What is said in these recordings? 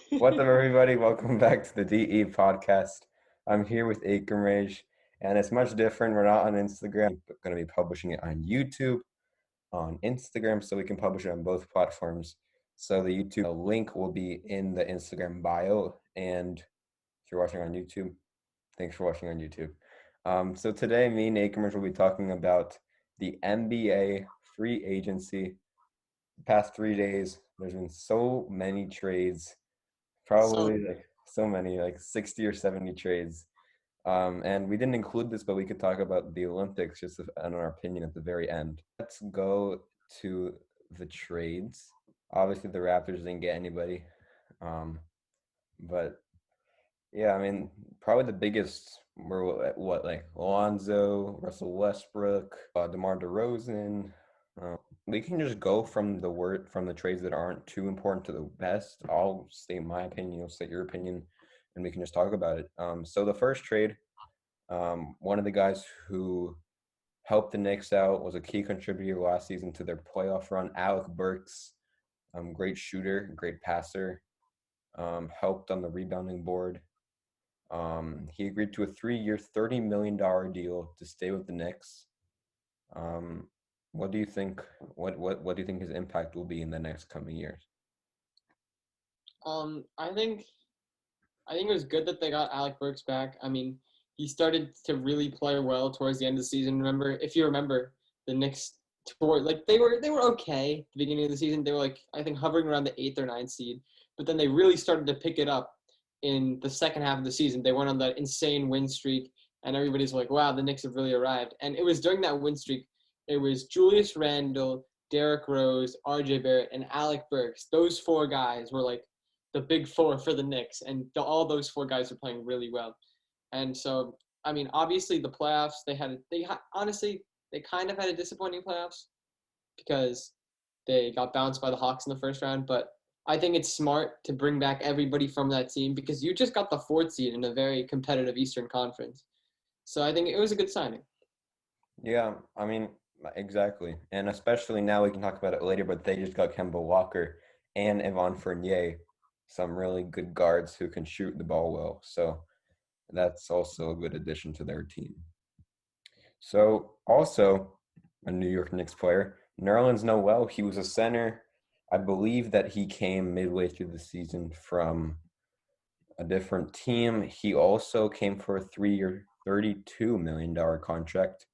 What's up, everybody? Welcome back to the DE podcast. I'm here with EKAMRESH, and it's much different. We're not on Instagram. We're going to be publishing it on YouTube, on Instagram, so we can publish it on both platforms. So the YouTube link will be in the Instagram bio. And if you're watching on YouTube, thanks for watching on YouTube. So today, me and EKAMRESH will be talking about the NBA free agency. The past 3 days, there's been so many trades. So, Probably like so many, like 60 or 70 trades. And we didn't include this, but we could talk about the Olympics just in our opinion at the very end. Let's go to the trades. Obviously, the Raptors didn't get anybody. Um, but yeah, I mean, probably the biggest were what like Lonzo, Russell Westbrook, DeMar DeRozan. We can just go from the trades that aren't too important to the best. I'll state my opinion, you'll state your opinion, and we can just talk about it. So the first trade, one of the guys who helped the Knicks out was a key contributor last season to their playoff run. Alec Burks, great shooter, great passer, helped on the rebounding board. He agreed to a 3-year, $30 million deal to stay with the Knicks. What do you think? What do you think his impact will be in the next coming years? I think it was good that they got Alec Burks back. I mean, he started to really play well towards the end of the season. If you remember, the Knicks toward like they were okay at the beginning of the season. They were like I think hovering around the 8th or 9th seed, but then they really started to pick it up in the second half of the season. They went on that insane win streak, and everybody's like, "Wow, the Knicks have really arrived." And it was during that win streak. It was Julius Randle, Derrick Rose, R.J. Barrett, and Alec Burks. Those four guys were like the big four for the Knicks, and all those four guys are playing really well. And so, I mean, obviously the playoffs honestly they kind of had a disappointing playoffs because they got bounced by the Hawks in the first round. But I think it's smart to bring back everybody from that team because you just got the fourth seed in a very competitive Eastern Conference. So I think it was a good signing. Yeah, I mean, exactly. And especially now we can talk about it later, but they just got Kemba Walker and Evan Fournier, some really good guards who can shoot the ball well. So that's also a good addition to their team. So also a New York Knicks player, Nerlens Noel, he was a center. I believe that he came midway through the season from a different team. He also came for a 3-year, $32 million contract.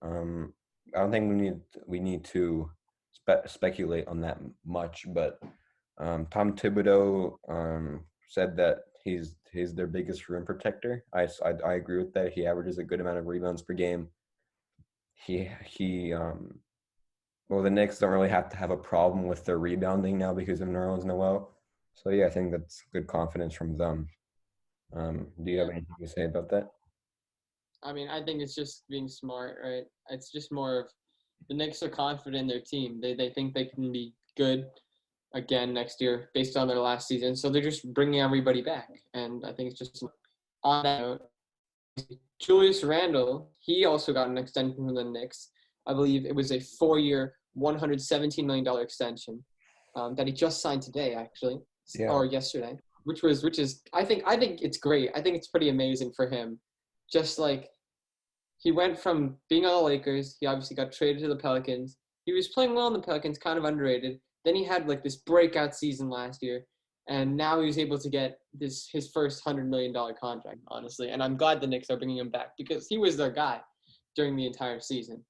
Um, I don't think we need to speculate on that much, but Tom Thibodeau said that he's their biggest rim protector. I agree with that. He averages a good amount of rebounds per game. He well, the Knicks don't really have to have a problem with their rebounding now because of Nerlens Noel. So yeah, I think that's good confidence from them. Do you have Yeah. anything to say about that? I mean, I think it's just being smart, right? It's just more of the Knicks are confident in their team. They think they can be good again next year based on their last season. So they're just bringing everybody back. And I think it's just on that note, Julius Randle, he also got an extension from the Knicks. I believe it was a 4-year, $117 million extension that he just signed today, actually, Yeah. or yesterday, which is I think it's great. I think it's pretty amazing for him. Just like he went from being on the Lakers, he obviously got traded to the Pelicans. He was playing well in the Pelicans, kind of underrated. Then he had like this breakout season last year, and now he was able to get his first $100 million contract, honestly. And I'm glad the Knicks are bringing him back because he was their guy during the entire season.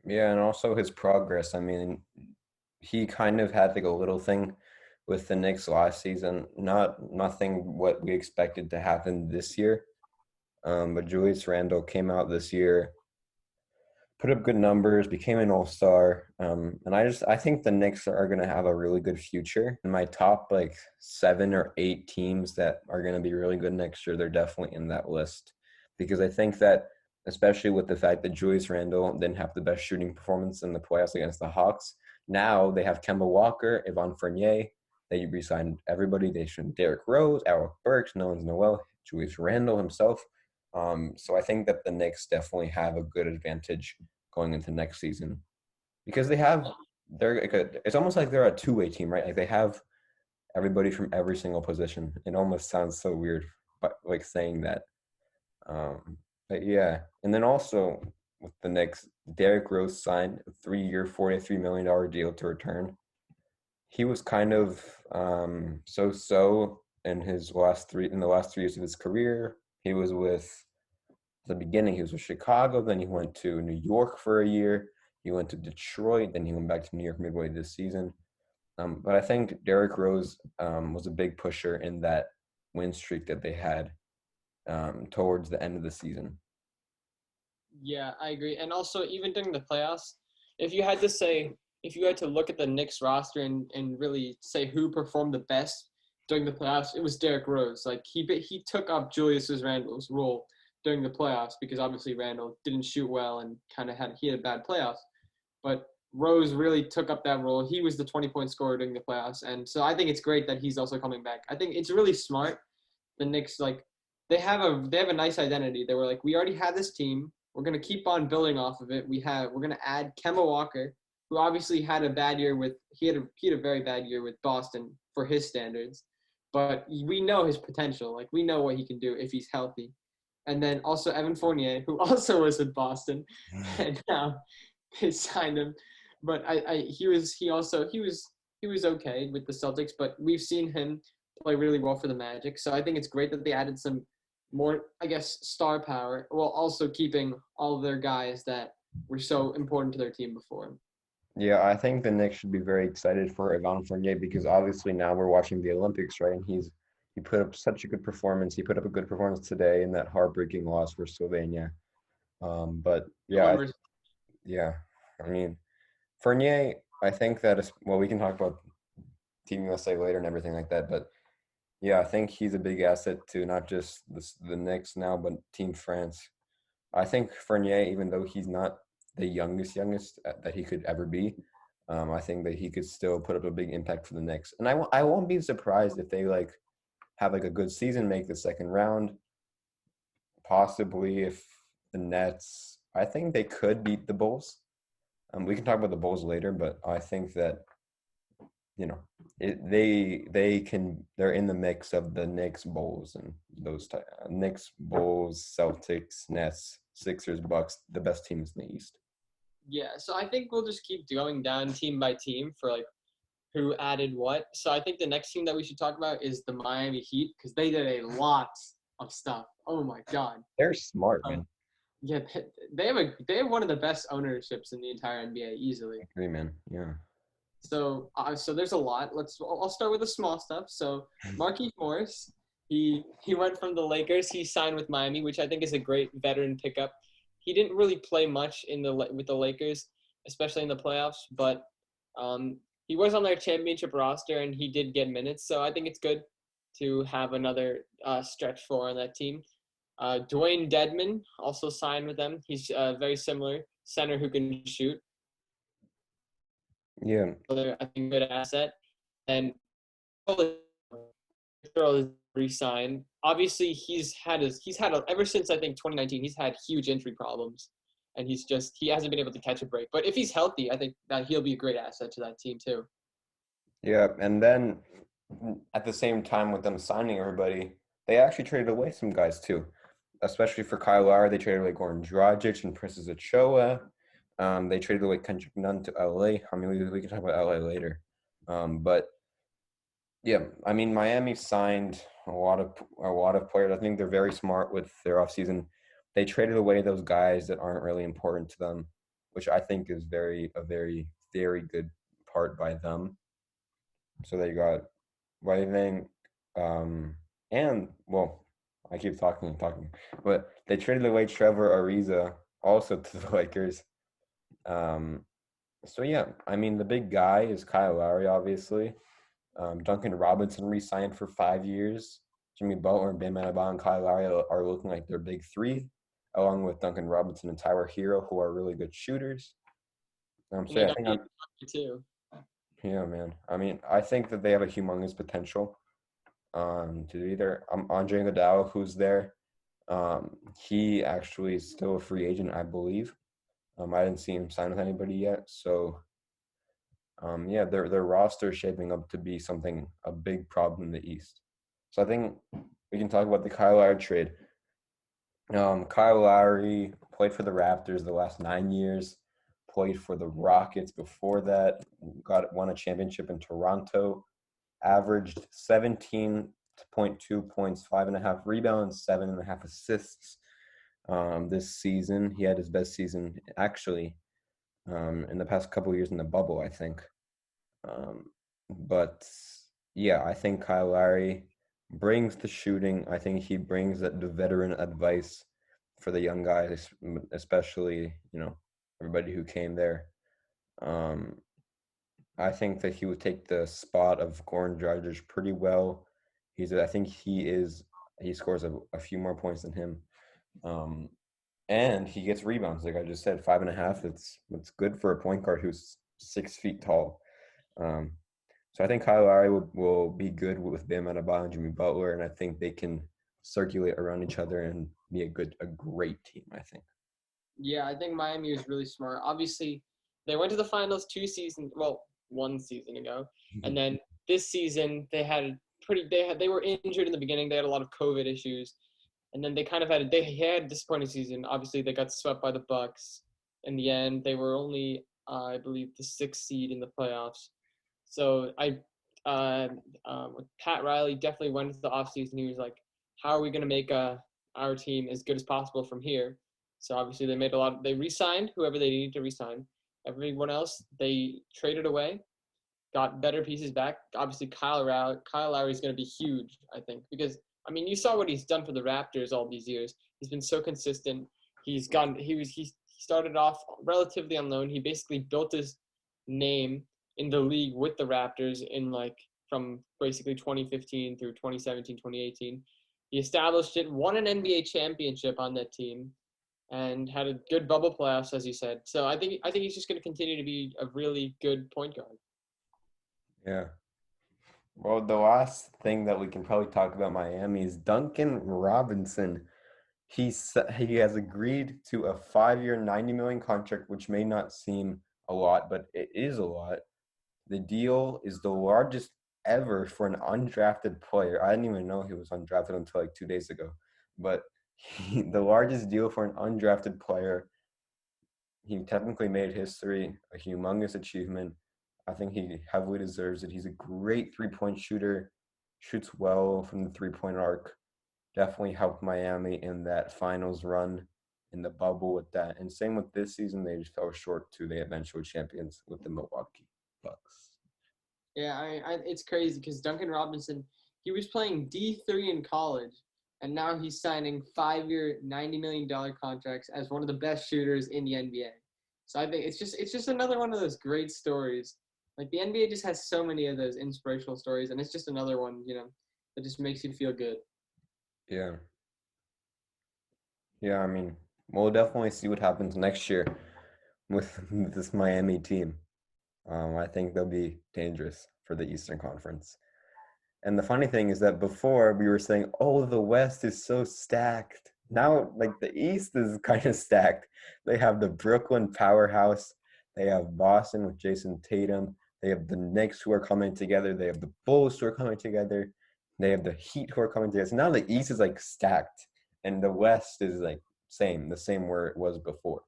Yeah, and also his progress. I mean, he kind of had like a little thing with the Knicks last season. Nothing what we expected to happen this year. But Julius Randle came out this year, put up good numbers, became an all-star. And I think the Knicks are gonna have a really good future. In my top like 7 or 8 teams that are gonna be really good next year, they're definitely in that list. Because I think that especially with the fact that Julius Randle didn't have the best shooting performance in the playoffs against the Hawks. Now they have Kemba Walker, Evan Fournier. They re-signed everybody. They signed Derrick Rose, Alec Burks, Nerlens Noel, Julius Randle himself. So I think that the Knicks definitely have a good advantage going into next season because it's almost like they're a two-way team, right? Like they have everybody from every single position. It almost sounds so weird, but like saying that. But yeah, and then also with the Knicks, Derrick Rose signed a 3-year, $43 million deal to return. He was kind of so-so in the last 3 years of his career. He was with the beginning. He was with Chicago, then he went to New York for a year. He went to Detroit, then he went back to New York midway this season. But I think Derrick Rose was a big pusher in that win streak that they had towards the end of the season. Yeah, I agree. And also, even during the playoffs, if you had to say, if you had to look at the Knicks roster and really say who performed the best during the playoffs, it was Derrick Rose. Like he took up Julius Randle's role during the playoffs because obviously Randle didn't shoot well and kind of had a bad playoffs, but Rose really took up that role. He was the 20-point scorer during the playoffs, and so I think it's great that he's also coming back. I think it's really smart. The Knicks they have a nice identity. They were like, we already had this team. We're gonna keep on building off of it. We're gonna add Kemba Walker, who obviously had a bad year with he had a very bad year with Boston for his standards, but we know his potential. Like we know what he can do if he's healthy. And then also Evan Fournier, who also was with Boston, and now they signed him. But he was okay with the Celtics, but we've seen him play really well for the Magic. So I think it's great that they added some more, I guess, star power, while also keeping all of their guys that were so important to their team before. Yeah, I think the Knicks should be very excited for Evan Fournier because obviously now we're watching the Olympics, right? And he put up such a good performance. He put up a good performance today in that heartbreaking loss for Slovenia. But No yeah, one versus yeah. I mean, Fournier, I think that is well, we can talk about Team USA later and everything like that, but yeah, I think he's a big asset to not just the Knicks now, but Team France. I think Fournier, even though he's not the youngest that he could ever be, I think that he could still put up a big impact for the Knicks. And I won't be surprised if they like have like a good season, make the second round, possibly if the Nets. I think they could beat the Bulls. We can talk about the Bulls later, but I think that you know they're in the mix of the Knicks, Bulls, and those Knicks, Bulls, Celtics, Nets, Sixers, Bucks, the best teams in the East. Yeah, so I think we'll just keep going down team by team for like who added what. So I think the next team that we should talk about is the Miami Heat because they did a lot of stuff. Oh my God. They're smart, Um, man. yeah, they have one of the best ownerships in the entire NBA easily. I agree, man. Yeah. So there's a lot. I'll start with the small stuff. So Markieff Morris, he went from the Lakers. He signed with Miami, which I think is a great veteran pickup. He didn't really play much with the Lakers, especially in the playoffs, but he was on their championship roster and he did get minutes. So I think it's good to have another stretch four on that team. Dwayne Dedman also signed with them. He's very similar center who can shoot. Yeah. I think good asset. And re-signed. Obviously, ever since I think 2019, he's had huge injury problems, and he hasn't been able to catch a break. But if he's healthy, I think that he'll be a great asset to that team too. Yeah. And then at the same time with them signing everybody, they actually traded away some guys too, especially for Kyle Lowry. They traded away Goran Dragic and Precious Achiuwa. They traded away Kendrick Nunn to LA. I mean, we can talk about LA later. But yeah, I mean, Miami signed a lot of players. I think they're very smart with their offseason. They traded away those guys that aren't really important to them, which I think is a very good part by them. So they got Whiting, and well, I keep talking and talking, but they traded away Trevor Ariza also to the Lakers. Um, so yeah, I mean the big guy is Kyle Lowry, obviously. Duncan Robinson re-signed for 5 years. Jimmy Butler and Bam Adebayo and Kyle Lowry are looking like their big three, along with Duncan Robinson and Tyler Hero, who are really good shooters. And So they yeah, I got think too. yeah, man. I mean, I think that they have a humongous potential. To either Andre Iguodala, who's there. He actually is still a free agent, I believe. I didn't see him sign with anybody yet, so Yeah, their roster is shaping up to be something a big problem in the East. So I think we can talk about the Kyle Lowry trade. Kyle Lowry played for the Raptors the last 9 years, played for the Rockets before that, won a championship in Toronto, averaged 17.2 points, 5.5 rebounds, 7.5 assists. This season, he had his best season actually in the past couple of years in the bubble, I think. But yeah, I think Kyle Lowry brings the shooting. I think he brings the veteran advice for the young guys, especially everybody who came there. Um, I think that he would take the spot of Goran Dragic pretty well. I think he scores a few more points than him. Um, and he gets rebounds, like I just said, 5.5. It's good for a point guard who's 6 feet tall. Um, so I think Kyle Lowry will be good with Bam Adebayo and Jimmy Butler, and I think they can circulate around each other and be a great team. I think. Yeah, I think Miami was really smart. Obviously, they went to the finals 2 seasons, well, 1 season ago, and then this season they were injured in the beginning. They had a lot of COVID issues, and then they had a disappointing season. Obviously, they got swept by the Bucks. In the end, they were only, I believe, the 6th seed in the playoffs. So Pat Riley definitely went into the offseason. He was like, "How are we going to make our team as good as possible from here?" So obviously they re-signed whoever they needed to re-sign. Everyone else they traded away, got better pieces back. Obviously Kyle Lowry is going to be huge, I think, because I mean you saw what he's done for the Raptors all these years. He's been so consistent. He started off relatively on loan. He basically built his name in the league with the Raptors from basically 2015 through 2017, 2018. He established it, won an NBA championship on that team, and had a good bubble playoffs, as you said. So I think he's just going to continue to be a really good point guard. Yeah. Well, the last thing that we can probably talk about Miami is Duncan Robinson. He has agreed to a 5-year, 90 million contract, which may not seem a lot, but it is a lot. The deal is the largest ever for an undrafted player. I didn't even know he was undrafted until like 2 days ago. But the largest deal for an undrafted player. He technically made history, a humongous achievement. I think he heavily deserves it. He's a great 3-point shooter, shoots well from the 3-point arc. Definitely helped Miami in that finals run in the bubble with that. And same with this season, they just fell short to the eventual champions with the Milwaukee Bucks. Yeah, it's crazy because Duncan Robinson, he was playing D3 in college, and now he's signing 5-year, $90 million contracts as one of the best shooters in the NBA. So I think it's just another one of those great stories. Like the NBA just has so many of those inspirational stories, and it's just another one, that just makes you feel good. Yeah. Yeah, I mean, we'll definitely see what happens next year with this Miami team. I think they'll be dangerous for the Eastern Conference. And the funny thing is that before we were saying, oh, the West is so stacked. Now, like the East is kind of stacked. They have the Brooklyn powerhouse. They have Boston with Jason Tatum. They have the Knicks who are coming together. They have the Bulls who are coming together. They have the Heat who are coming together. So now the East is like stacked, and the West is like the same where it was before.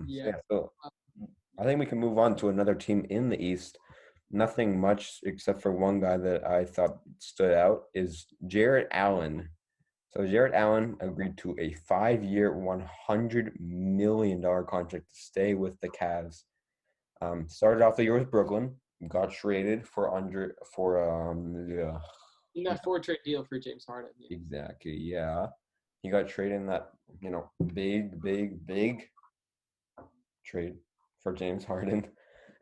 Yeah. So I think we can move on to another team in the East. Nothing much except for one guy that I thought stood out is Jarrett Allen. So Jarrett Allen agreed to a 5-year, $100 million contract to stay with the Cavs. Started off the year with Brooklyn, got traded yeah, In that 4-trade deal for James Harden. Yeah. exactly, yeah. He got traded in that big trade for James Harden,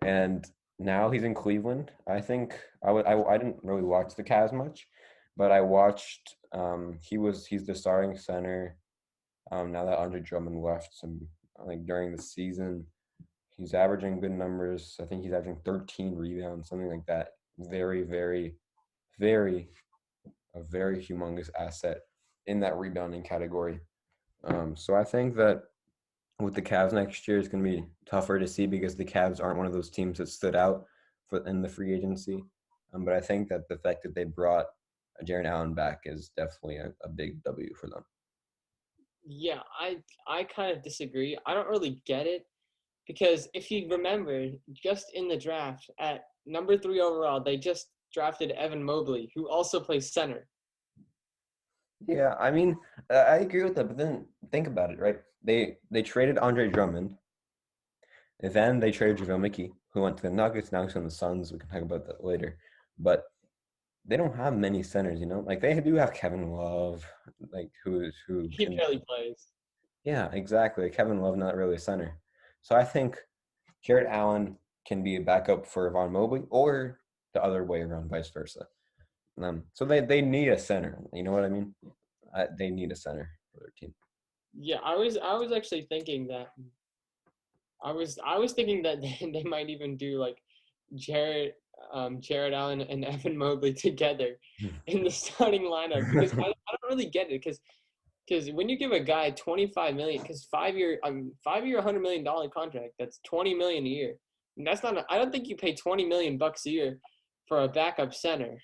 and now he's in Cleveland. I think I didn't really watch the Cavs much, but I watched. He's the starting center. Now that Andre Drummond left, some like during the season, he's averaging good numbers. I think he's averaging 13 rebounds, something like that. Very, very, very, a very humongous asset in that rebounding category. So I think that with the Cavs next year is going to be tougher to see because the Cavs aren't one of those teams that stood out in the free agency. But I think that the fact that they brought Jarett Allen back is definitely a big W for them. Yeah, I kind of disagree. I don't really get it because if you remember, just in the draft at number 3 overall, they just drafted Evan Mobley, who also plays center. Yeah, I mean, I agree with that, but then think about it, right? They traded Andre Drummond, and then they traded JaVale McGee, who went to the Nuggets, now he's on the Suns. We can talk about that later. But they don't have many centers, you know? Like they do have Kevin Love, like who He can. barely plays. Yeah, exactly. Kevin Love, not really a center. So I think Jarrett Allen can be a backup for Von Mobley or the other way around, vice versa. So they need a center. You know what I mean? They need a center for their team. Yeah, I was actually thinking that I was thinking that they might even do like Jarrett Allen and Evan Mobley together in the starting lineup because I don't really get it because when you give a guy 25 million because 5 year $100 million contract, that's 20 million a year. And that's not I don't think you pay 20 million bucks a year for a backup center.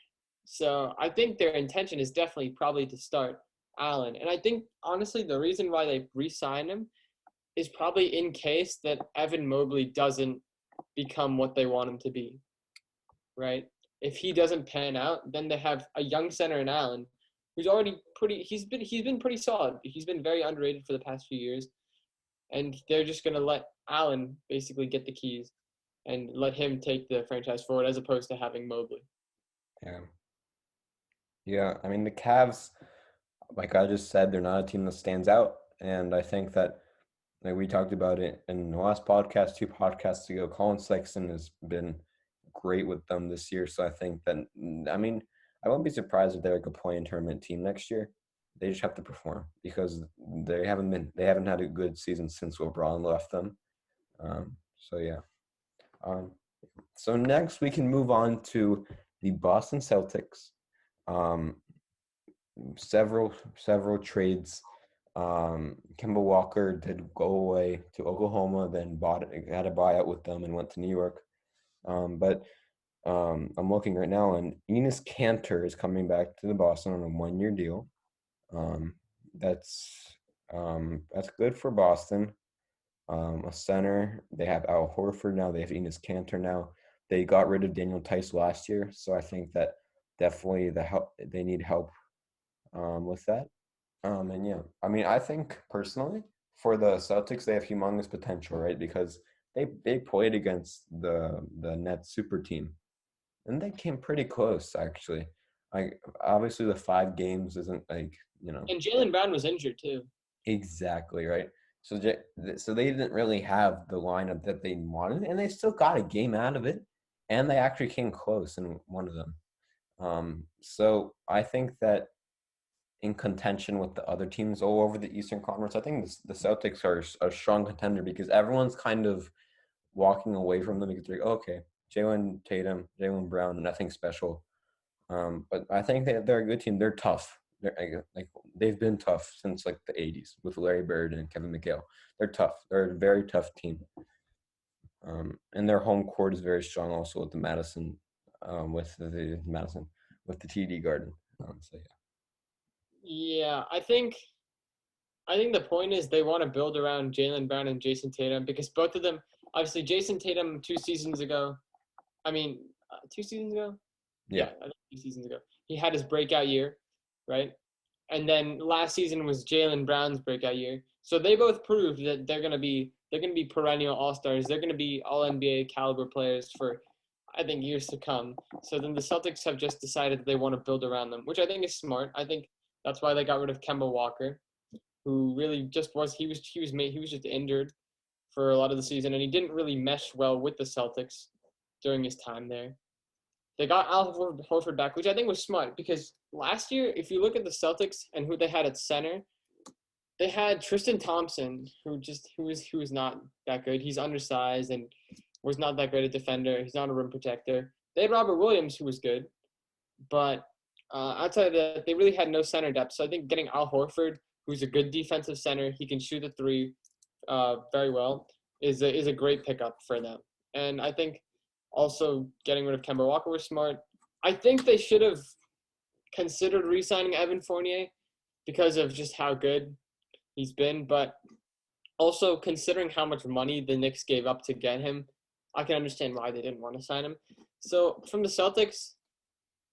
So I think their intention is definitely probably to start Allen. And I think honestly the reason why they re-signed him is probably in case that Evan Mobley doesn't become what they want him to be, right? If he doesn't pan out, then they have a young center in Allen, who's already pretty. He's been pretty solid. He's been very underrated for the past few years, and they're just gonna let Allen basically get the keys and let him take the franchise forward as opposed to having Mobley. Yeah. Yeah. I mean, the Cavs, like I just said, they're not a team that stands out. And I think that, like we talked about it in the last podcast, 2 podcasts ago, Colin Sexton has been great with them this year. So I think that, I mean, I won't be surprised if they're like a play-in tournament team next year. They just have to perform because they haven't had a good season since LeBron left them. So yeah. Um, so next we can move on to the Boston Celtics. Um, several trades. Kemba Walker did go away to Oklahoma, then had a buyout with them and went to New York. But I'm looking right now, and Enes Kanter is coming back to the Boston on a 1-year deal. Um, that's that's good for Boston. A center. They have Al Horford now. They have Enes Kanter now. They got rid of Daniel Tice last year, so I think that definitely they need help with that. And yeah, I mean, I think personally for the Celtics, they have humongous potential, right? Because they played against the Nets super team, and they came pretty close actually. Like obviously the 5 games isn't like And Jaylen Brown was injured too. exactly right. So so they didn't really have the lineup that they wanted, and they still got a game out of it, and they actually came close in one of them. So I think that in contention with the other teams all over the Eastern Conference. I think the Celtics are a strong contender because everyone's kind of walking away from them because they're like, oh, okay, Jalen Tatum, Jalen Brown, nothing special. But I think they're a good team. They're tough. They're like they've been tough since like the '80s with Larry Bird and Kevin McHale. They're tough. They're a very tough team. And their home court is very strong also with the Madison, with the TD Garden. So yeah. Yeah, I think the point is they want to build around Jaylen Brown and Jason Tatum because both of them, obviously, Jason Tatum 2 seasons ago, I mean, 2 seasons ago? Yeah. Yeah, I think 2 seasons ago. He had his breakout year, right? And then last season was Jaylen Brown's breakout year. So they both proved that they're gonna be perennial all stars. They're gonna be all NBA caliber players for I think years to come. So then the Celtics have just decided that they want to build around them, which I think is smart. I think that's why they got rid of Kemba Walker, who really just was he was just injured for a lot of the season, and he didn't really mesh well with the Celtics during his time there. They got Al Horford back, which I think was smart because last year, if you look at the Celtics and who they had at center, they had Tristan Thompson, who was not that good. He's undersized and was not that great a defender. He's not a rim protector. They had Robert Williams, who was good, but outside of that, they really had no center depth. So I think getting Al Horford, who's a good defensive center, he can shoot the three, very well is a great pickup for them. And I think also getting rid of Kemba Walker was smart. I think they should have considered re-signing Evan Fournier because of just how good he's been, but also considering how much money the Knicks gave up to get him, I can understand why they didn't want to sign him. So from the Celtics,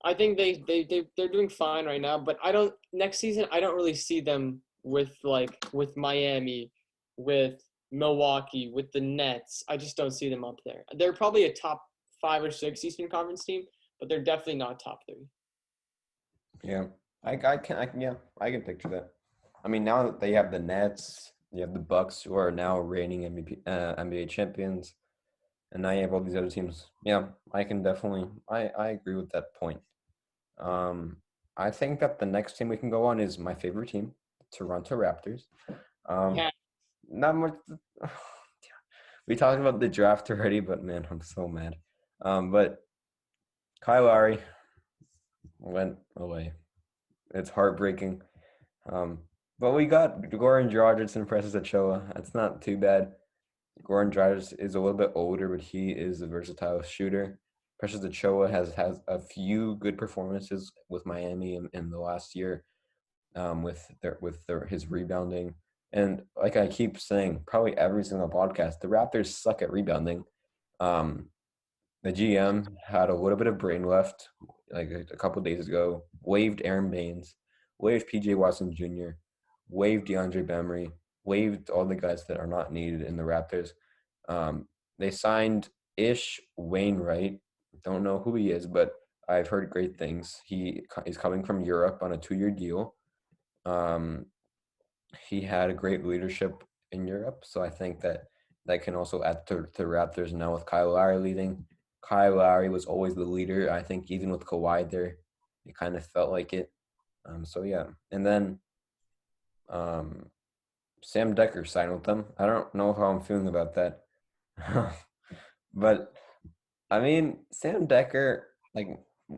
I think they're doing fine right now, but I don't next season I don't really see them with Miami, with Milwaukee, with the Nets. I just don't see them up there. They're probably a top 5 or 6 Eastern Conference team, but they're definitely not top 3. Yeah, I can picture that. I mean, now that they have the Nets, you have the Bucks who are now reigning NBA champions, and now you have all these other teams. Yeah, I can definitely, I agree with that point. Um, I think that the next team we can go on is my favorite team, Toronto Raptors. Um, Yeah, not much. We talked about the draft already, but man, I'm so mad. But Kyle Lowry went away. It's heartbreaking. Um, but we got Goran Dragic and Precious Achiuwa. That's not too bad. Goran Dragic is a little bit older, but he is a versatile shooter. Precious Achiuwa has a few good performances with Miami in the last year, his rebounding. And like I keep saying, probably every single podcast, the Raptors suck at rebounding. Um, the GM had a little bit of brain left, like a couple of days ago. Waived Aaron Baines, waived PJ Watson Jr., waived DeAndre Bembry, waived all the guys that are not needed in the Raptors. They signed Ish Wainwright. Don't know who he is, but I've heard great things. He is coming from Europe on a 2-year deal. Um, he had a great leadership in Europe, so I think that can also add to Raptors now with Kyle Lowry leading. Kyle Lowry was always the leader. I think even with Kawhi there, it kind of felt like it. So yeah, and then um, Sam Decker signed with them. I don't know how I'm feeling about that, but I mean Sam Decker. Like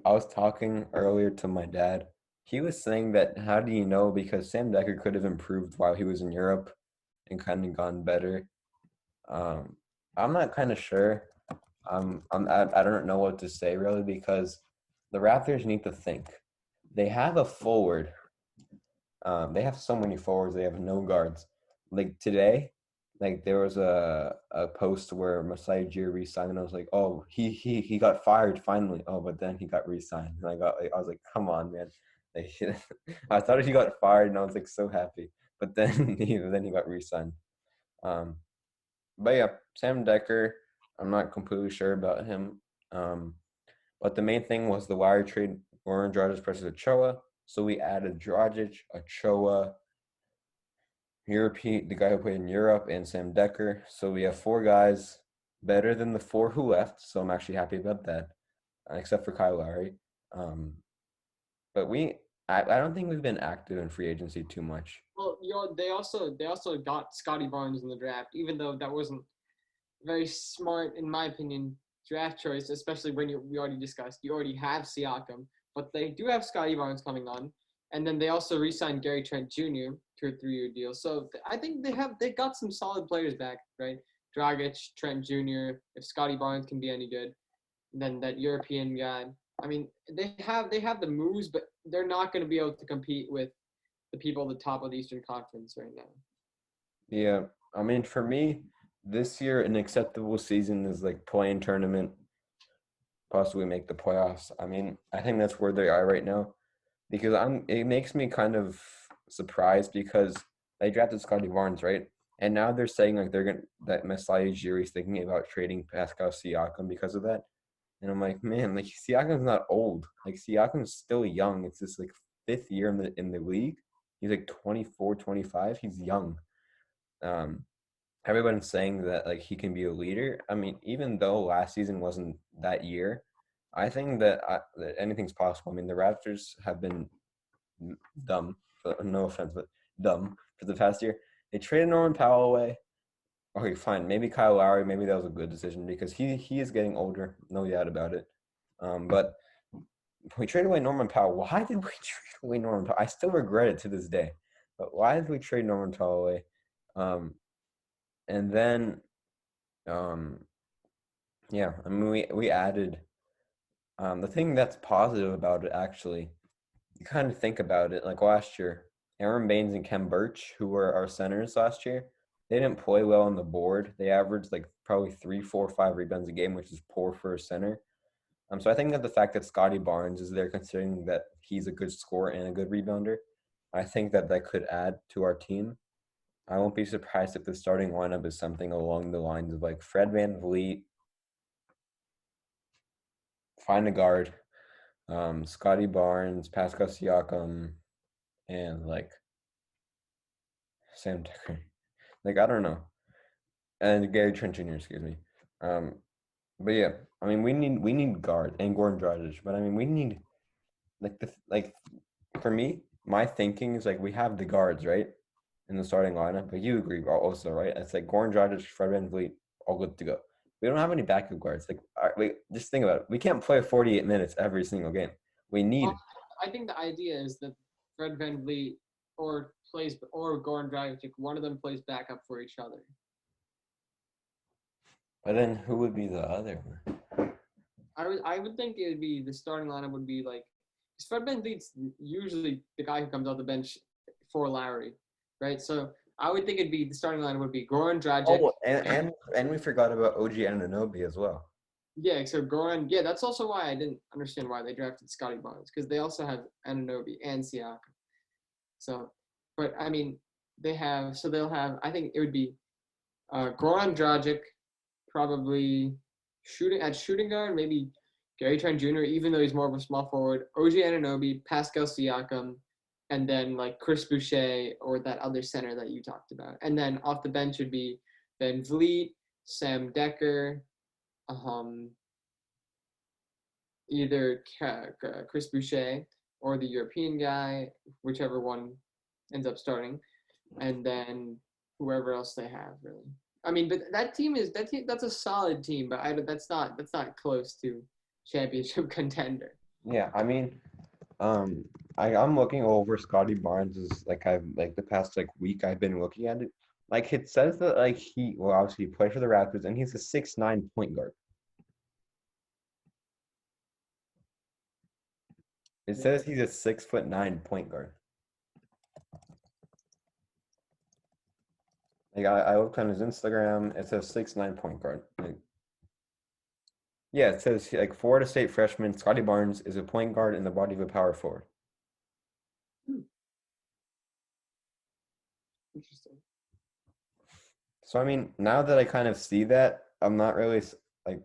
I was talking earlier to my dad. He was saying that how do you know because Sam Decker could have improved while he was in Europe and kind of gone better. Um, I'm not kind of sure. I don't know what to say really because the Raptors need to think. They have a forward. They have so many forwards. They have no guards. Like today, like there was a post where Masai Ujiri re-signed, and I was like, oh, he got fired finally. Oh, but then he got re-signed, and I was like, come on, man. Like, I thought he got fired, and I was like so happy. But then he got re-signed. Um, but yeah, Sam Decker, I'm not completely sure about him. Um, but the main thing was the wire trade, Goran Dragic versus Achiuwa. So we added Dragic, Achiuwa, European, the guy who played in Europe, and Sam Decker. So we have 4 guys better than the 4 who left. So I'm actually happy about that, except for Kyle Lowry. Um, but I don't think we've been active in free agency too much. well, they also got Scotty Barnes in the draft, even though that wasn't very smart, in my opinion, draft choice, especially when we already discussed. You already have Siakam, but they do have Scotty Barnes coming on. And then they also re-signed Gary Trent Jr. to a 3-year deal. So I think they got some solid players back, right? Dragic, Trent Jr. If Scotty Barnes can be any good, then that European guy. I mean, they have the moves, but they're not going to be able to compete with the people at the top of the Eastern Conference right now. Yeah, I mean, for me, this year an acceptable season is like playing tournament, possibly make the playoffs. I mean, I think that's where they are right now because it makes me kind of surprised because they drafted Scotty Barnes, right? And now they're saying like that Masai Ujiri is thinking about trading Pascal Siakam because of that. And I'm like, man, like Siakam's not old. Like Siakam's still young. It's just like 5th year in the league. He's like 24, 25. He's young. Um, Everyone's saying that like he can be a leader. I mean, even though last season wasn't that year, I think that anything's possible. I mean, the Raptors have been dumb, no offense, but dumb for the past year. They traded Norman Powell away. Okay, fine. Maybe Kyle Lowry. Maybe that was a good decision because he is getting older, no doubt about it. But we traded away Norman Powell. Why did we trade away Norman Powell? I still regret it to this day. But why did we trade Norman Powell away? Um, And then, um, yeah, I mean, we added the thing that's positive about it actually. You kind of think about it, like last year, Aaron Baines and Kem Birch, who were our centers last year, they didn't play well on the board. They averaged like probably 3, 4, 5 rebounds a game, which is poor for a center. So I think that the fact that Scotty Barnes is there, considering that he's a good scorer and a good rebounder, I think that that could add to our team. I won't be surprised if the starting lineup is something along the lines of like Fred VanVleet, find a guard, Scotty Barnes, Pascal Siakam, and like Sam Decker. Like I don't know, and Gary Trent Jr. Excuse me. Um, but yeah, I mean we need guard and Gordon Dragic, but I mean we need like for me, my thinking is like we have the guards right in the starting lineup, but you agree also right? It's like Gordon Dragic, Fred VanVleet, all good to go. We don't have any backup guards. Like wait, just think about it. We can't play 48 minutes every single game. We Well, need. I think the idea is that Fred VanVleet or Goran Dragic, one of them plays backup for each other. But then who would be the other one? I would think it would be the starting lineup would be like because Fred VanVleet's usually the guy who comes off the bench for Lowry, right? So I would think it'd be the starting lineup would be Goran Dragic. Oh, and we forgot about OG Anunoby as well. Yeah, so Goran. Yeah, that's also why I didn't understand why they drafted Scotty Barnes because they also have Anunoby and Siakam. So, but I mean, they'll have. I think it would be Goran Dragic, probably shooting guard, maybe Gary Trent Jr. Even though he's more of a small forward, OG Anunoby, Pascal Siakam, and then like Chris Boucher or that other center that you talked about. And then off the bench would be Ben Vliet, Sam Decker, um, either Chris Boucher or the European guy, whichever one ends up starting, and then whoever else they have really. I mean, but that's a solid team, but that's not close to championship contender. Yeah, I mean, um, I'm looking over Scotty Barnes' like I've like the past like week I've been looking at it. Like it says that like he well obviously he played for the Raptors and he's a 6'9" point guard. It Yeah. says he's a 6'9" point guard. Like I looked on his Instagram, it says 6'9" point guard. Like, yeah, it says like Florida State freshman Scotty Barnes is a point guard in the body of a power forward. Hmm, interesting. So I mean, now that I kind of see that, I'm not really like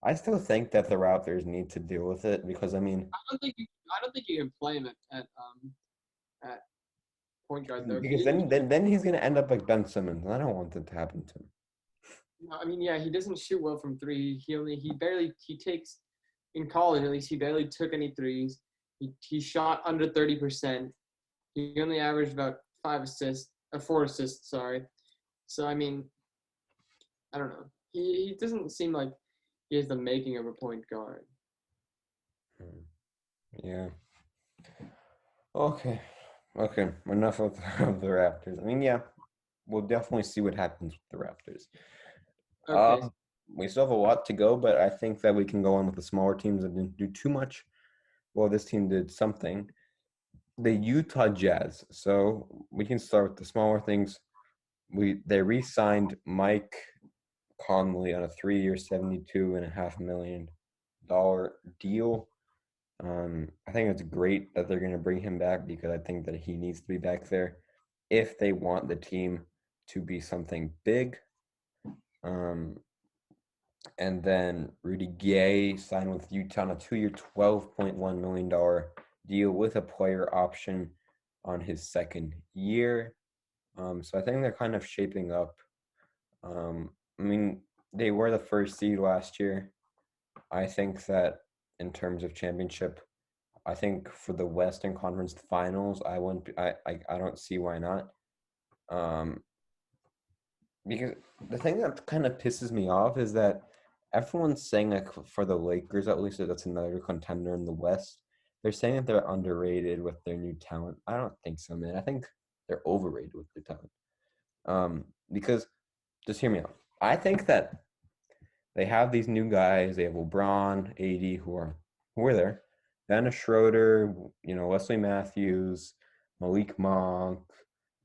I still think that the Raptors need to deal with it because I mean, I don't think you can play him at point guard though. because then he's gonna end up like Ben Simmons, and I don't want that to happen to him. I mean, yeah, he doesn't shoot well from three. He takes in college at least he barely took any threes. He shot under 30%. He only averaged about 4 assists. Sorry. So I mean, I don't know. He doesn't seem like he has the making of a point guard. Hmm. Yeah. Okay. Okay. Enough of of the Raptors. I mean, yeah, we'll definitely see what happens with the Raptors. Okay. We still have a lot to go, but I think that we can go on with the smaller teams that didn't do too much. Well, this team did something. The Utah Jazz. So we can start with the smaller things. They re-signed Mike Conley on a 3-year, $72.5 million deal. I think it's great that they're going to bring him back because I think that he needs to be back there if they want the team to be something big. Um, and then Rudy Gay signed with Utah on a 2-year, $12.1 million deal with a player option on his second year. So I think they're kind of shaping up. I mean, they were the first seed last year. I think that in terms of championship, I think for the Western Conference Finals, I wouldn't. I don't see why not. Um, because the thing that kind of pisses me off is that everyone's saying like for the Lakers at least that that's another contender in the West. They're saying that they're underrated with their new talent. I don't think so, man. I think they're overrated with their talent. Because just hear me out. I think that they have these new guys. They have LeBron, AD, who are there. Dennis Schroeder, Wesley Matthews, Malik Monk,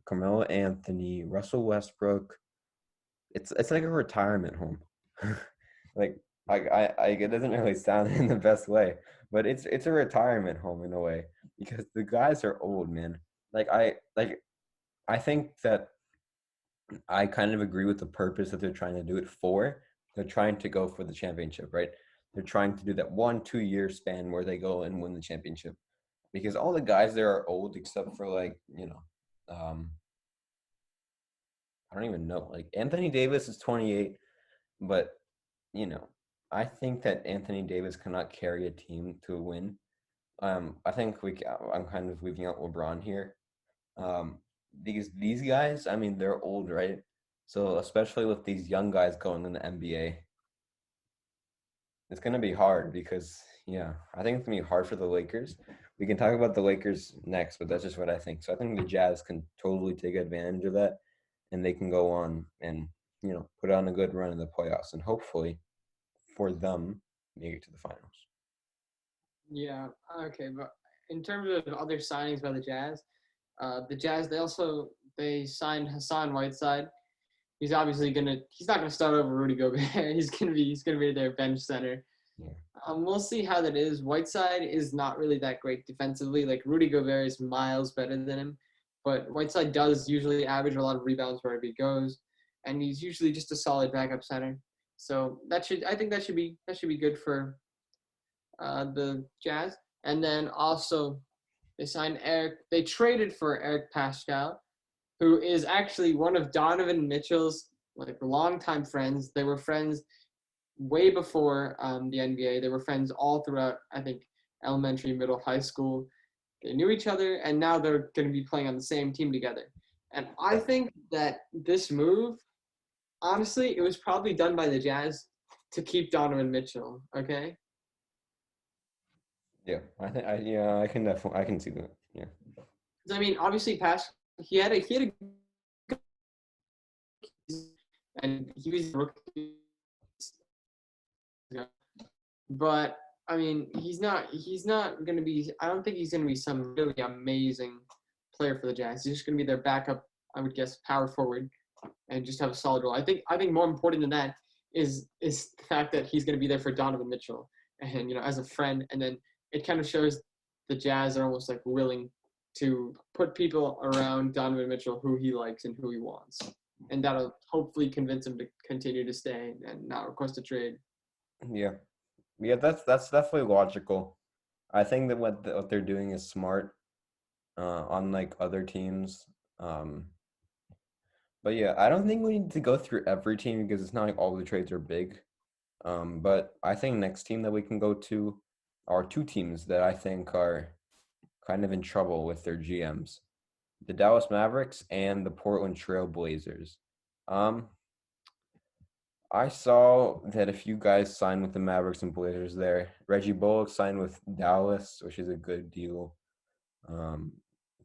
Carmelo Anthony, Russell Westbrook. It's like a retirement home. like it doesn't really sound in the best way, but it's a retirement home in a way because the guys are old, man. I think that I kind of agree with the purpose that they're trying to do it for. They're trying to go for the championship, right? They're trying to do that 1-2 year span where they go and win the championship. Because all the guys there are old except for I don't even know. Like Anthony Davis is 28, but you know, I think that Anthony Davis cannot carry a team to a win. I think I'm kind of leaving out LeBron here. Because these guys, I mean, they're old, right? So especially with these young guys going in the NBA, it's gonna be hard because yeah, I think it's gonna be hard for the Lakers. We can talk about the Lakers next, but that's just what I think. So I think the Jazz can totally take advantage of that, and they can go on and put on a good run in the playoffs, and hopefully for them make it to the finals. Yeah. Okay. But in terms of other signings by the Jazz they signed Hassan Whiteside. He's not gonna start over Rudy Gobert. He's gonna be their bench center. Yeah. We'll see how that is. Whiteside is not really that great defensively. Like Rudy Gobert is miles better than him, but Whiteside does usually average a lot of rebounds wherever he goes, and he's usually just a solid backup center. So I think that should be good for the Jazz. And then also they traded for Eric Pascal, who is actually one of Donovan Mitchell's longtime friends. They were friends way before the NBA. They were friends all throughout, I think, elementary, middle, high school. They knew each other, and now they're going to be playing on the same team together. And I think that this move, honestly, it was probably done by the Jazz to keep Donovan Mitchell. Okay. Yeah, I can definitely see that. Yeah. I mean, obviously, he had a and he was rookie, but I mean, he's not going to be. I don't think he's going to be some really amazing player for the Jazz. He's just going to be their backup, I would guess, power forward, and just have a solid role. I think more important than that is the fact that he's going to be there for Donovan Mitchell, and as a friend, and then it kind of shows the Jazz are almost willing to put people around Donovan Mitchell who he likes and who he wants, and that'll hopefully convince him to continue to stay and not request a trade. Yeah. Yeah, that's definitely logical. I think that what they're doing is smart, unlike other teams. But yeah, I don't think we need to go through every team because it's not like all the trades are big. But I think next team that we can go to are two teams that I think are kind of in trouble with their GMs: the Dallas Mavericks and the Portland Trail Blazers. Um, I saw that a few guys signed with the Mavericks and Blazers there. Reggie Bullock signed with Dallas, which is a good deal. Um,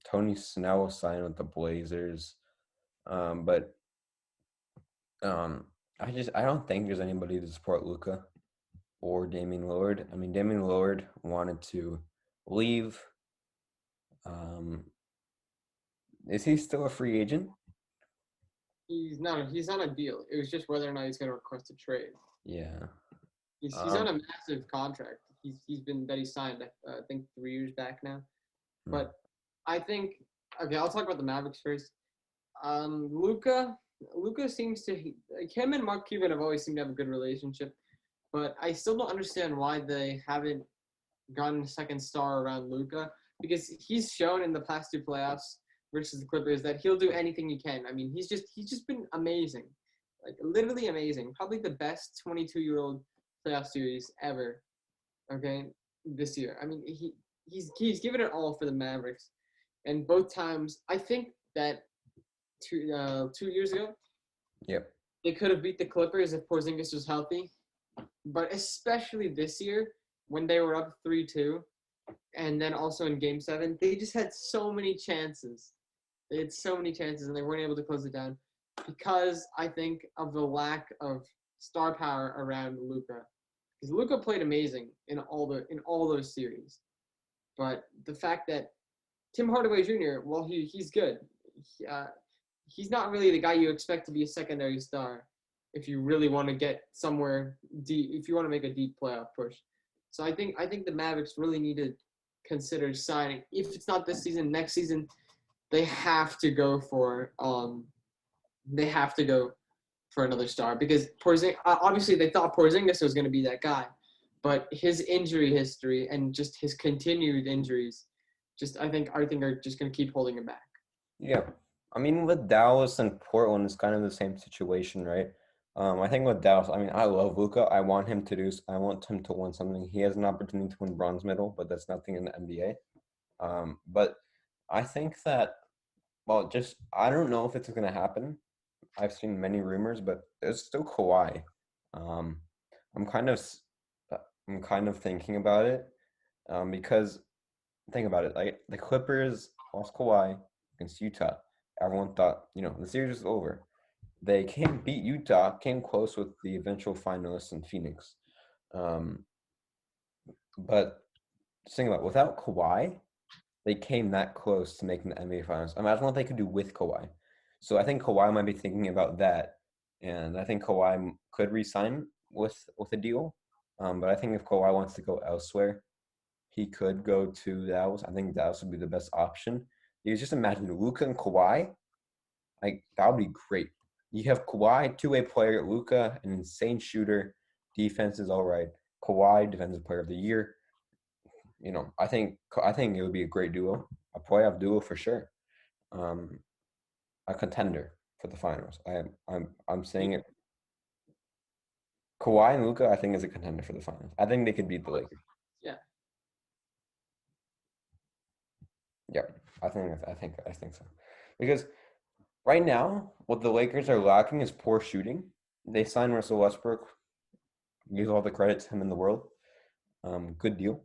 Tony Snell signed with the Blazers. But I don't think there's anybody to support Luka or Damian Lillard. I mean, Damian Lillard wanted to leave. Um, is he still a free agent? He's not. He's on a deal. It was just whether or not he's going to request a trade. Yeah. He's on a massive contract. He's been that he signed. I think 3 years back now. But I think I'll talk about the Mavericks first. Luka seems to him and Mark Cuban have always seemed to have a good relationship, but I still don't understand why they haven't gotten a second star around Luka, because he's shown in the past two playoffs versus the Clippers that he'll do anything he can. I mean, he's just been amazing, literally amazing. Probably the best 22-year-old playoff series ever. Okay, this year. I mean, he's given it all for the Mavericks, and both times I think that 2 years ago, Yep. they could have beat the Clippers if Porzingis was healthy, but especially this year when they were up 3-2, and then also in Game 7, they just had so many chances. They had so many chances, and they weren't able to close it down. because I think of the lack of star power around Luka. Because Luka played amazing in all those series, but the fact that Tim Hardaway Jr., well, he's good. He, he's not really the guy you expect to be a secondary star if you really want to get somewhere deep, if you want to make a deep playoff push. So I think the Mavericks really need to consider signing. If it's not this season, next season, they have to go for another star because obviously they thought Porzingis was going to be that guy, but his injury history and just his continued injuries, I think are just going to keep holding him back. Yeah. I mean, with Dallas and Portland, it's kind of the same situation, right? I think with Dallas, I mean, I love Luka. I want him to win something. He has an opportunity to win bronze medal, but that's nothing in the NBA. But I think that, well, I don't know if it's going to happen. I've seen many rumors, but it's still Kawhi. Um, I'm kind of, I'm kind of thinking about it, because think about it. Like the Clippers lost Kawhi against Utah. Everyone thought, the series was over. They beat Utah, came close with the eventual finalists in Phoenix. Um, but just think about it, without Kawhi, they came that close to making the NBA Finals. Imagine what they could do with Kawhi. So I think Kawhi might be thinking about that, and I think Kawhi could re-sign with a deal. But I think if Kawhi wants to go elsewhere, he could go to Dallas. I think Dallas would be the best option. You just imagine Luka and Kawhi, like that would be great. You have Kawhi, two-way player, Luka, an insane shooter, defense is all right. Kawhi, defensive player of the year. I think it would be a great duo, a playoff duo for sure. Um, a contender for the finals. I'm saying it. Kawhi and Luka, I think, is a contender for the finals. I think they could beat the Lakers. Yeah. Yeah, I think so. Because right now, what the Lakers are lacking is poor shooting. They signed Russell Westbrook. Give all the credit to him in the world. Good deal.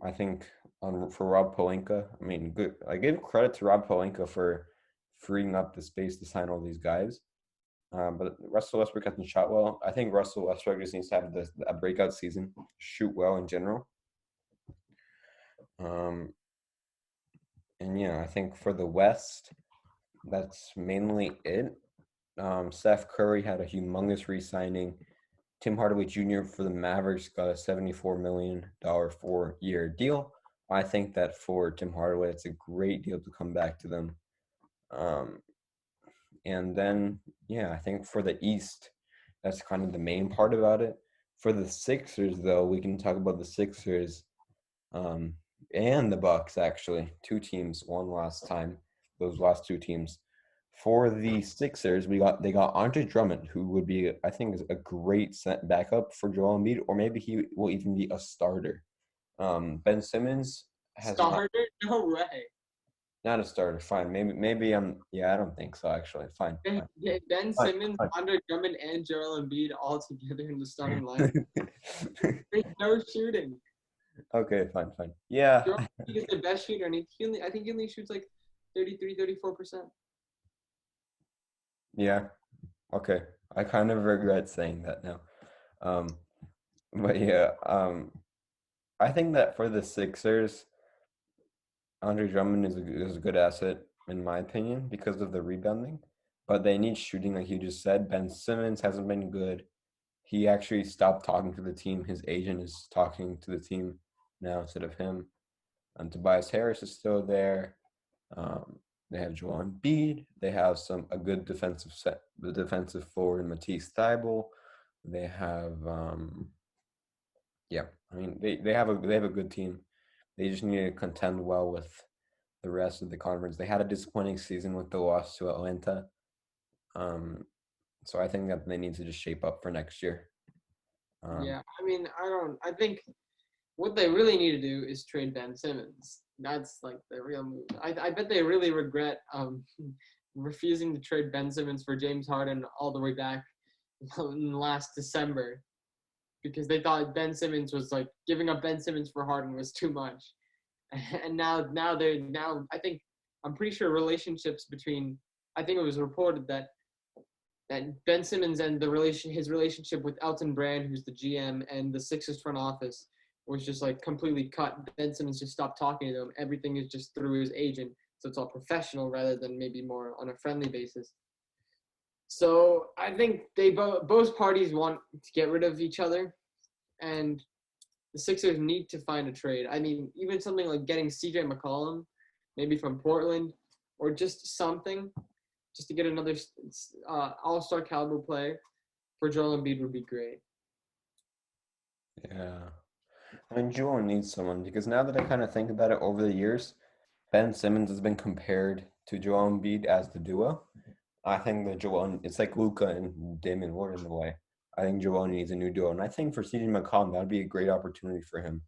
I think for Rob Pelinka. I mean, good. I give credit to Rob Pelinka for freeing up the space to sign all these guys. But Russell Westbrook hasn't shot well. I think Russell Westbrook just needs to have a breakout season, shoot well in general. And I think for the West, that's mainly it. Steph Curry had a humongous re-signing. Tim Hardaway Jr. for the Mavericks got a $74 million 4-year deal. I think that for Tim Hardaway, it's a great deal to come back to them. And then, I think for the East, that's kind of the main part about it. For the Sixers, though, we can talk about the Sixers and the Bucks, actually. Two teams, one last time, those last two teams. For the Sixers, they got Andre Drummond, who would be, I think, is a great backup for Joel Embiid, or maybe he will even be a starter. Ben Simmons has starter? No way. Not a starter. Fine. Maybe I don't think so. Actually, fine. Ben Simmons, fine. Andre Drummond, and Joel Embiid all together in the starting line. There's no shooting. Okay, fine. Yeah. Joel Embiid is the best shooter, and I think he only shoots like 33-34%. Yeah. Okay. I kind of regret saying that now. But yeah. I think that for the Sixers, Andre Drummond is a good asset in my opinion because of the rebounding, but they need shooting, like you just said. Ben Simmons hasn't been good. He actually stopped talking to the team. His agent is talking to the team now instead of him. Tobias Harris is still there. They have Joel Embiid. They have a good the defensive forward Matisse Thybulle. They have I mean they have a good team. They just need to contend well with the rest of the conference. They had a disappointing season with the loss to Atlanta. So I think that they need to just shape up for next year. I mean, I think what they really need to do is trade Ben Simmons. That's like the real move. I bet they really regret refusing to trade Ben Simmons for James Harden all the way back in last December because they thought Ben Simmons was like giving up Ben Simmons for Harden was too much. And now I think I'm pretty sure relationships between I think it was reported that that Ben Simmons and his relationship with Elton Brand, who's the GM, and the Sixers front office was just like completely cut. Ben Simmons just stopped talking to him. Everything is just through his agent, so it's all professional rather than maybe more on a friendly basis. So I think both parties want to get rid of each other, and the Sixers need to find a trade. I mean, even something like getting CJ McCollum, maybe from Portland, or just something, just to get another all-star caliber player for Joel Embiid would be great. Yeah. I mean, Joel needs someone because now that I kind of think about it over the years, Ben Simmons has been compared to Joel Embiid as the duo. I think that it's like Luka and Damian Lillard in a way. I think Joel needs a new duo, and I think for CJ McCollum, that'd be a great opportunity for him.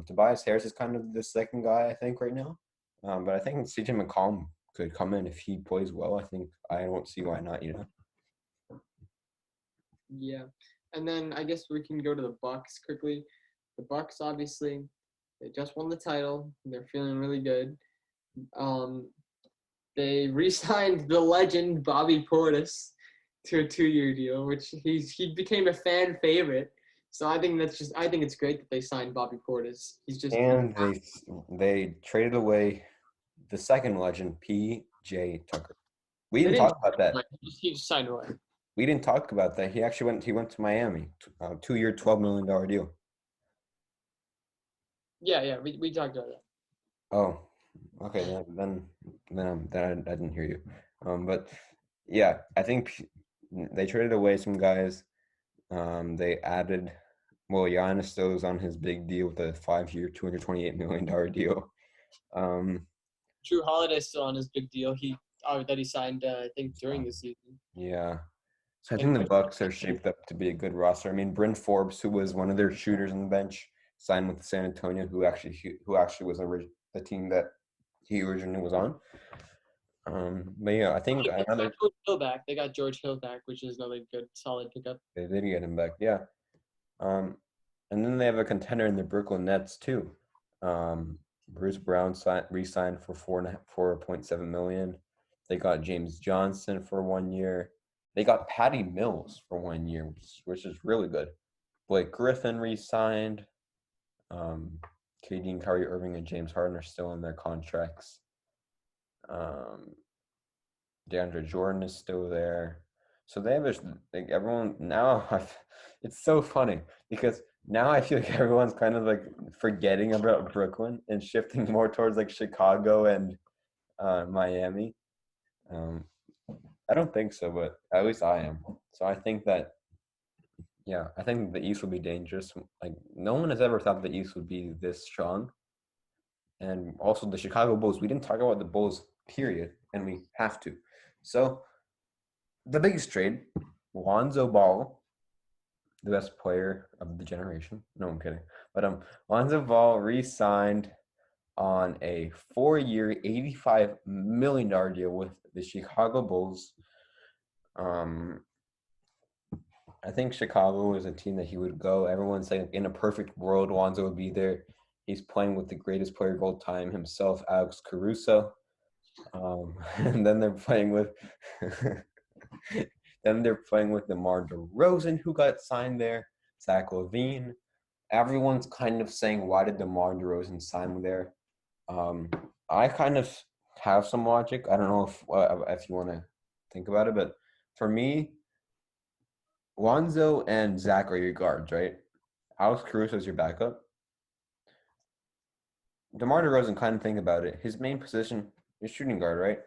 Tobias Harris is kind of the second guy I think right now, but I think CJ McCollum could come in if he plays well. I don't see why not. Yeah, and then I guess we can go to the Bucks quickly. The Bucks obviously they just won the title. They're feeling really good. They re-signed the legend Bobby Portis to a 2-year deal, which he became a fan favorite. So I think it's great that they signed Bobby Portis. And they traded away the second legend, P.J. Tucker. We they didn't didn't talk about that. he just signed away. We didn't talk about that. He went to Miami, 2-year, $12 million deal. Yeah, we talked about that. Oh, okay. Then I didn't hear you. But yeah, I think they traded away some guys. They added, well, Giannis still is on his big deal with a 5-year, $228 million deal. Drew Holiday's still on his big deal. That he signed, I think, during the season. Yeah. So I And think the Bucks are shaped up to be a good roster. I mean, Bryn Forbes, who was one of their shooters on the bench, signed with San Antonio, who actually was the team that he originally was on. But yeah, I think another George Hill back. They got George Hill back, which is another good, solid pickup. they did get him back. Yeah. And then they have a contender in the Brooklyn Nets too. Bruce Brown re-signed for $4.7 million. They got James Johnson for 1 year. They got Patty Mills for 1 year, which is really good. Blake Griffin re-signed. KD and Kyrie Irving and James Harden are still in their contracts. DeAndre Jordan is still there. So they have everyone now. It's so funny because now I feel like everyone's kind of like forgetting about Brooklyn and shifting more towards like Chicago and Miami. I don't think so, but at least I am. So I think that, yeah, I think the East will be dangerous. Like no one has ever thought the East would be this strong. And also the Chicago Bulls. We didn't talk about the Bulls, period, and we have to. So the biggest trade, Lonzo Ball, the best player of the generation. No, I'm kidding. But Lonzo Ball re-signed on a 4-year, $85 million deal with the Chicago Bulls. I think Chicago is a team that he would go. Everyone's saying in a perfect world, Lonzo would be there. He's playing with the greatest player of all time himself, Alex Caruso. And then they're playing with DeMar DeRozan, who got signed there, Zach LaVine. Everyone's kind of saying, why did DeMar DeRozan sign there? I kind of have some logic. I don't know if you want to think about it, but for me, Lonzo and Zach are your guards, right? Alex Caruso is your backup. DeMar DeRozan, kind of think about it. His main position is shooting guard, right?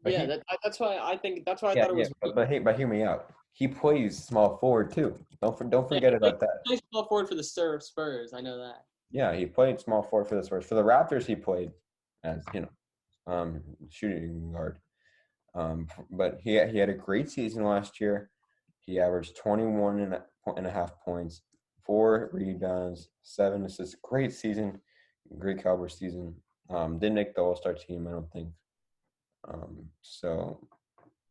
But yeah, that's why I thought it was. But hear me out. He plays small forward too. Don't forget about that. He plays small forward for the Spurs. I know that. Yeah, he played small forward for the Spurs. For the Raptors, he played as shooting guard. But he had a great season last year. He averaged 21.5 points, 4 rebounds, 7 assists. Great season, great caliber season. Didn't make the All-Star team, I don't think. So,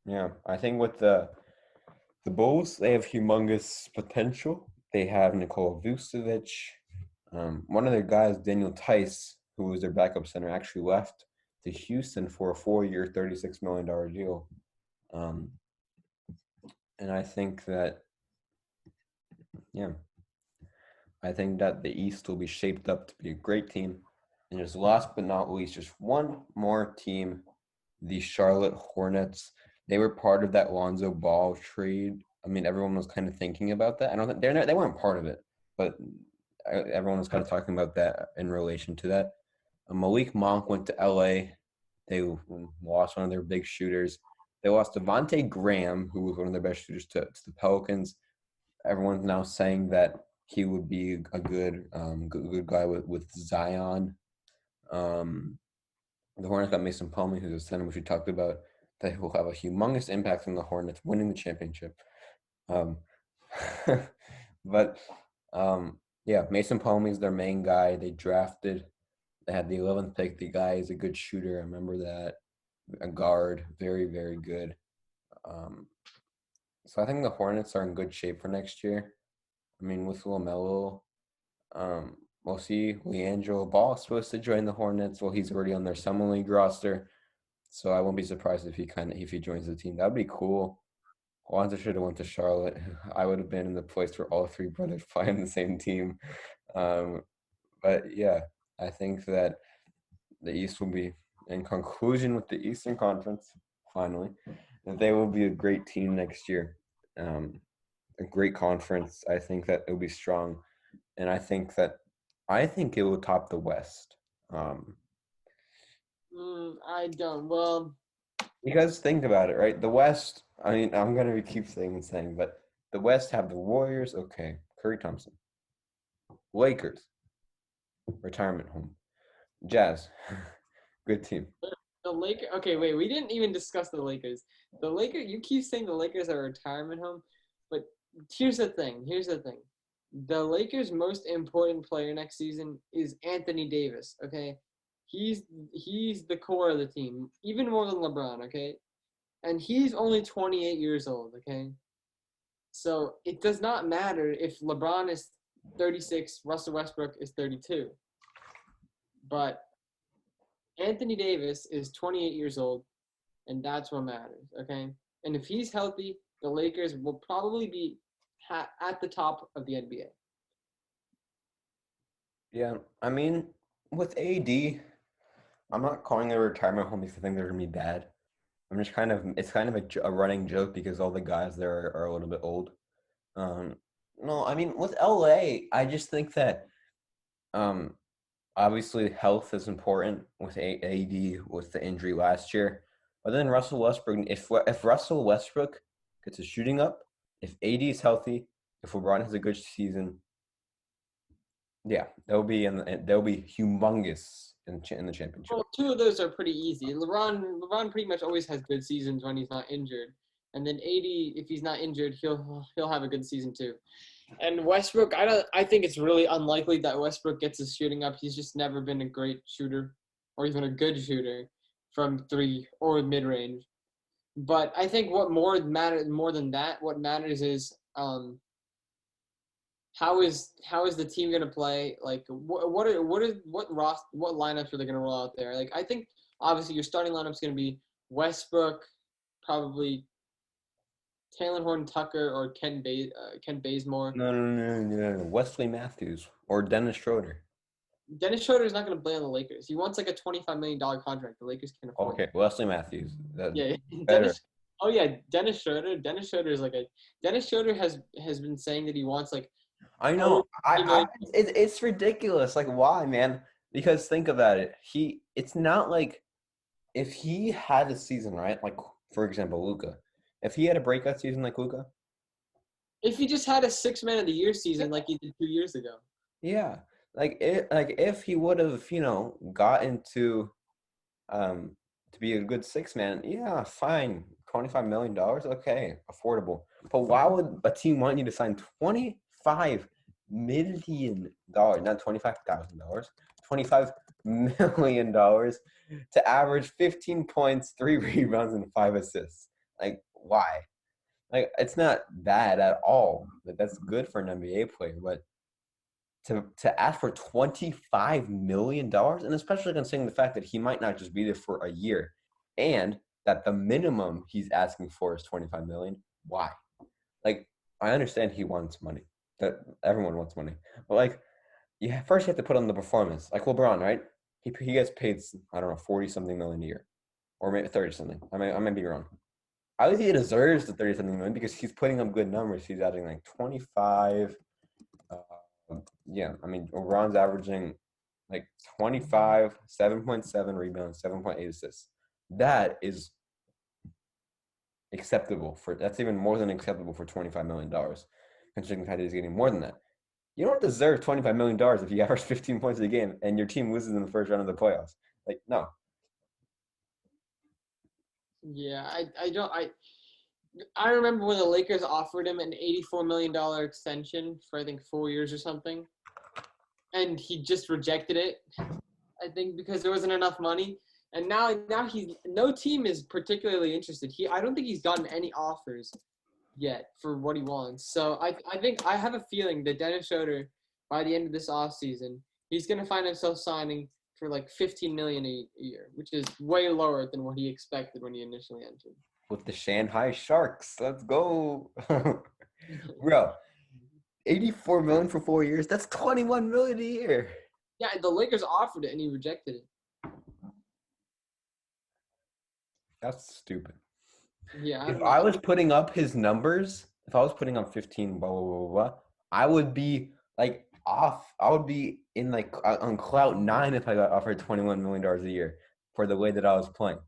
yeah, I think with the Bulls, they have humongous potential. They have Nikola Vucevic. One of their guys, Daniel Tice, who was their backup center, actually left to Houston for a 4-year, $36 million deal. And I think that, yeah, I think that the East will be shaped up to be a great team. And just last but not least, just one more team, the Charlotte Hornets. They were part of that Lonzo Ball trade. I mean, everyone was kind of thinking about that. I don't think they weren't part of it, but everyone was kind of talking about that in relation to that. Malik Monk went to LA. They lost one of their big shooters. They lost Devontae Graham, who was one of their best shooters, to the Pelicans. Everyone's now saying that he would be a good guy with Zion. Um, the Hornets got Mason Plumlee, who's a center, which we talked about, that will have a humongous impact on the Hornets winning the championship. Um, but yeah, Mason Plumlee is their main guy. They drafted. They had the 11th pick. The guy is a good shooter. I remember that. A guard, very very good. Um, so I think the Hornets are in good shape for next year. I mean, with LaMelo, we'll see. Leandro Ball is supposed to join the Hornets. Well, he's already on their summer league roster, so I won't be surprised if he joins the team. That'd be cool. Lonzo should have went to Charlotte. I would have been in the place where all three brothers play on the same team. Um, but yeah, I think that the East will be in conclusion with the Eastern Conference. Finally, that they will be a great team next year. A great conference. I think that it'll be strong, and I think it will top the West. Um, I don't. Well, because think about it, right? The West. I mean, I'm gonna keep saying and saying, but the West have the Warriors. Okay, Curry Thompson, Lakers, retirement home, Jazz, good team. the Lakers. Okay, wait. We didn't even discuss the Lakers. The Lakers. You keep saying the Lakers are a retirement home, but here's the thing. Here's the thing. The Lakers' most important player next season is Anthony Davis. Okay, he's the core of the team, even more than LeBron. Okay, and he's only 28 years old. Okay, so it does not matter if LeBron is 36, Russell Westbrook is 32, but Anthony Davis is 28 years old, and that's what matters. Okay, and if he's healthy, the Lakers will probably be at the top of the NBA. Yeah, I mean, with AD, I'm not calling it a retirement home because I think they're gonna be bad. I'm just it's kind of a running joke because all the guys there are a little bit old. Um, no, I mean with LA, I just think that um, obviously health is important with AD with the injury last year. But then Russell Westbrook, if Russell Westbrook gets his shooting up, if AD is healthy, if LeBron has a good season, yeah, they'll be humongous in the championship. Well, two of those are pretty easy. LeBron pretty much always has good seasons when he's not injured, and then AD, if he's not injured, he'll have a good season too. And Westbrook, I think it's really unlikely that Westbrook gets his shooting up. He's just never been a great shooter, or even a good shooter from three or mid range. But I think what more than that, what matters is how is the team going to play? Like what lineups are they going to roll out there? Like I think obviously your starting lineup's going to be Westbrook, probably Taylor Horn Tucker or Ken Bazemore. No. Wesley Matthews or Dennis Schroeder. Dennis Schroeder is not going to play on the Lakers. He wants like a $25 million contract. The Lakers can't afford. Okay, Wesley Matthews. Yeah, Better. Dennis. Oh yeah, Dennis Schroeder. Dennis Schroeder has been saying that he wants like. I know. It's ridiculous. Like, why, man? Because think about it. It's not like if he had a season, right? Like, for example, Luca. If he had a breakout season like Luca, If he just had a six-man of the year season like he did 2 years ago. yeah. Like if he would have, gotten to be a good six man, yeah, fine. $25 million, okay, affordable. But why would a team want you to sign $25 million, not $25,000, $25 million to average 15 points, 3 rebounds, and 5 assists? Like, why? Like, it's not bad at all. That's good for an NBA player, but to ask for $25 million, and especially considering the fact that he might not just be there for a year, and that the minimum he's asking for is $25 million. Why? like I understand he wants money. That everyone wants money, but like first you have to put on the performance. Like LeBron, right? He gets paid, I don't know, 40 something million a year, or maybe 30 something. I may be wrong. I think he deserves the 30 something million because he's putting up good numbers. He's adding like 25. Yeah, I mean LeBron's averaging like 25, 7.7 rebounds, 7.8 assists. That is acceptable for that's even more than acceptable for $25 million, considering the fact that he's getting more than that. You don't deserve $25 million if you average 15 points a game and your team loses in the first round of the playoffs. Like, no. Yeah, I remember when the Lakers offered him an $84 million extension for I think 4 years or something, and he just rejected it. I think because there wasn't enough money. And now he's no team is particularly interested. I don't think he's gotten any offers yet for what he wants. So I think I have a feeling that Dennis Schroeder, by the end of this offseason, he's gonna find himself signing for like 15 million a year, which is way lower than what he expected when he initially entered. With the Shanghai Sharks. Let's go. Bro, 84 million for 4 years. That's 21 million a year. Yeah, the Lakers offered it and he rejected it. That's stupid. Yeah, I If don't know. I was putting up his numbers, if I was putting up 15, blah, blah, blah, blah, I would be like off. I would be in like on clout nine if I got offered $21 million a year for the way that I was playing.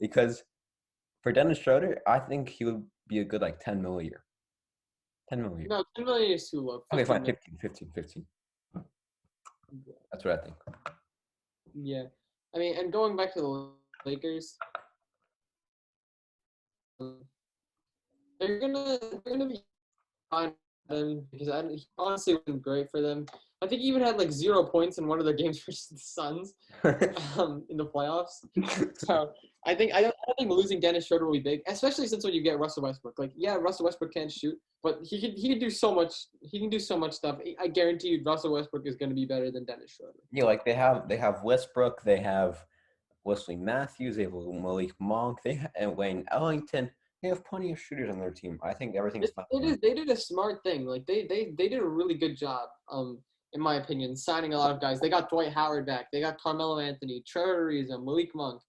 Because for Dennis Schroeder, I think he would be a good like 10 mil a year. 10 mil a year. No, 10 million is too low. Okay, 15 fine. million. 15. That's what I think. Yeah. I mean, and going back to the Lakers, they're gonna be fine for them because he honestly wasn't great for them. I think he even had like 0 points in one of their games versus the Suns in the playoffs. So I don't think losing Dennis Schroeder will be big, especially since when you get Russell Westbrook. Like, yeah, Russell Westbrook can't shoot, but he can do so much. He can do so much stuff. I guarantee you, Russell Westbrook is going to be better than Dennis Schroeder. Yeah, like they have Westbrook, they have Wesley Matthews, they have Malik Monk, and Wayne Ellington. They have plenty of shooters on their team. I think everything's fine. They did a smart thing. Like they did a really good job. In my opinion, signing a lot of guys. They got Dwight Howard back. They got Carmelo Anthony, Trevor Ariza, Malik Monk,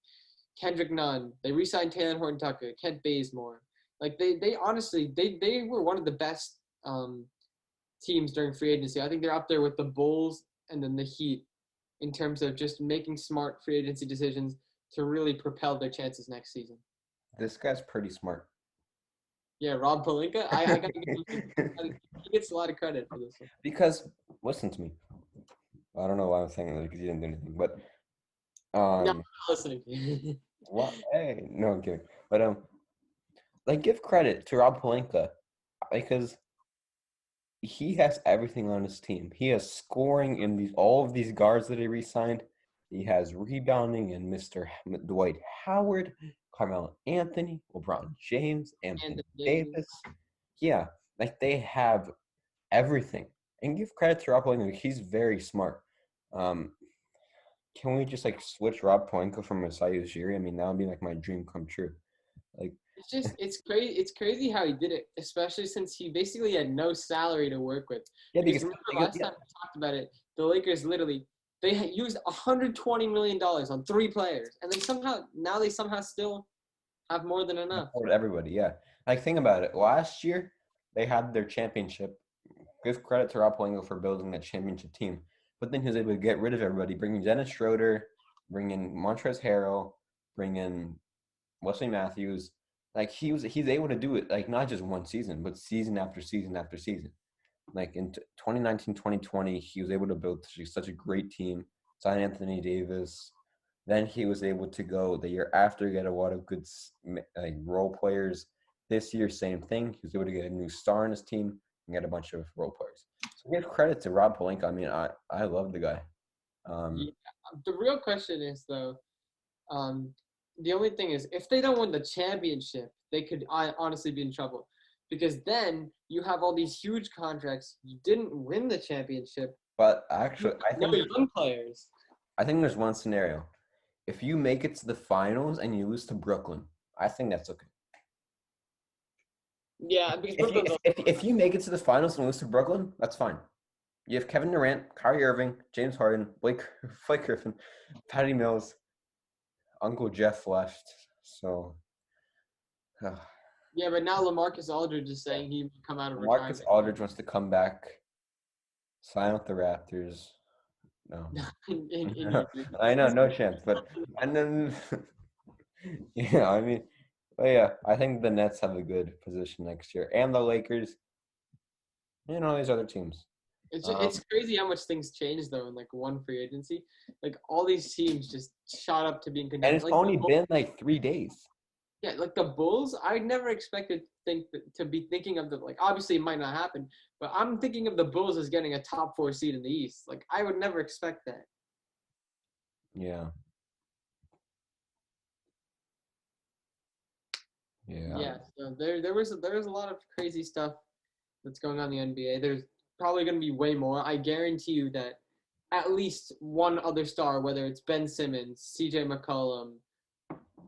Kendrick Nunn. They re-signed Taylor Horton Tucker, Kent Bazemore. Like they honestly they were one of the best teams during free agency. I think they're up there with the Bulls and then the Heat in terms of just making smart free agency decisions to really propel their chances next season. This guy's pretty smart. Yeah, Rob Pelinka. I got to give him. He gets a lot of credit for this one. Because listen to me. I don't know why I'm saying that because he didn't do anything, but No, I'm not um, listening. what? Hey, no, I'm kidding. But like give credit to Rob Pelinka because he has everything on his team. He has scoring in all of these guards that he re-signed. He has rebounding in Mr. Dwight Howard, Carmelo Anthony, LeBron James, Anthony And Davis. Yeah, like they have everything. And give credit to Rob Pelinka. He's very smart. Um, can we just like switch Rob Pelinka from Masai Ujiri? I mean, that would be like my dream come true. Like, it's crazy. It's crazy how he did it, especially since he basically had no salary to work with. yeah, Because because remember last time we talked about it, the Lakers literally they had used $120 million on 3 players, and they somehow still have more than enough. afford everybody. Yeah, like think about it. Last year they had their championship. Give credit to Rob Pelinka for building that championship team. But then he was able to get rid of everybody, bring in Dennis Schroeder, bring in Montrezl Harrell, bring in Wesley Matthews. Like he's able to do it like not just one season, but season after season after season. Like in 2019, 2020, he was able to build such a great team, sign Anthony Davis. Then he was able to go the year after get a lot of good like role players. This year, same thing. He was able to get a new star in his team and get a bunch of role players. So give credit to Rob Pelinka. I mean, I love the guy. Yeah. The real question is though, um, the only thing is if they don't win the championship, they could honestly be in trouble. Because then you have all these huge contracts. You didn't win the championship. But actually, No young players. I think there's one scenario. If you make it to the finals and you lose to Brooklyn, I think that's okay. Yeah, because If you Brooklyn's if you make it to the finals and lose to Brooklyn, that's fine. You have Kevin Durant, Kyrie Irving, James Harden, Blake Griffin, Patty Mills, Uncle Jeff left. So, yeah, but now LaMarcus Aldridge is yeah. saying he would come out of Marcus retirement. Aldridge wants to come back, sign with the Raptors. No, in your dreams. I know, no chance. But and then, yeah, I mean, but yeah, I think the Nets have a good position next year, and the Lakers, and all these other teams. It's crazy how much things change though in like one free agency. Like all these teams just shot up to being And contenders. it's Like only been like 3 days. yeah, like the Bulls. I never expected to be thinking of the like. Obviously, it might not happen, but I'm thinking of the Bulls as getting a top 4 seed in the East. Like I would never expect that. Yeah, yeah, Yeah, so there was a lot of crazy stuff that's going on in the NBA. There's probably going to be way more. I guarantee you that at least one other star, whether it's Ben Simmons, C.J. McCollum,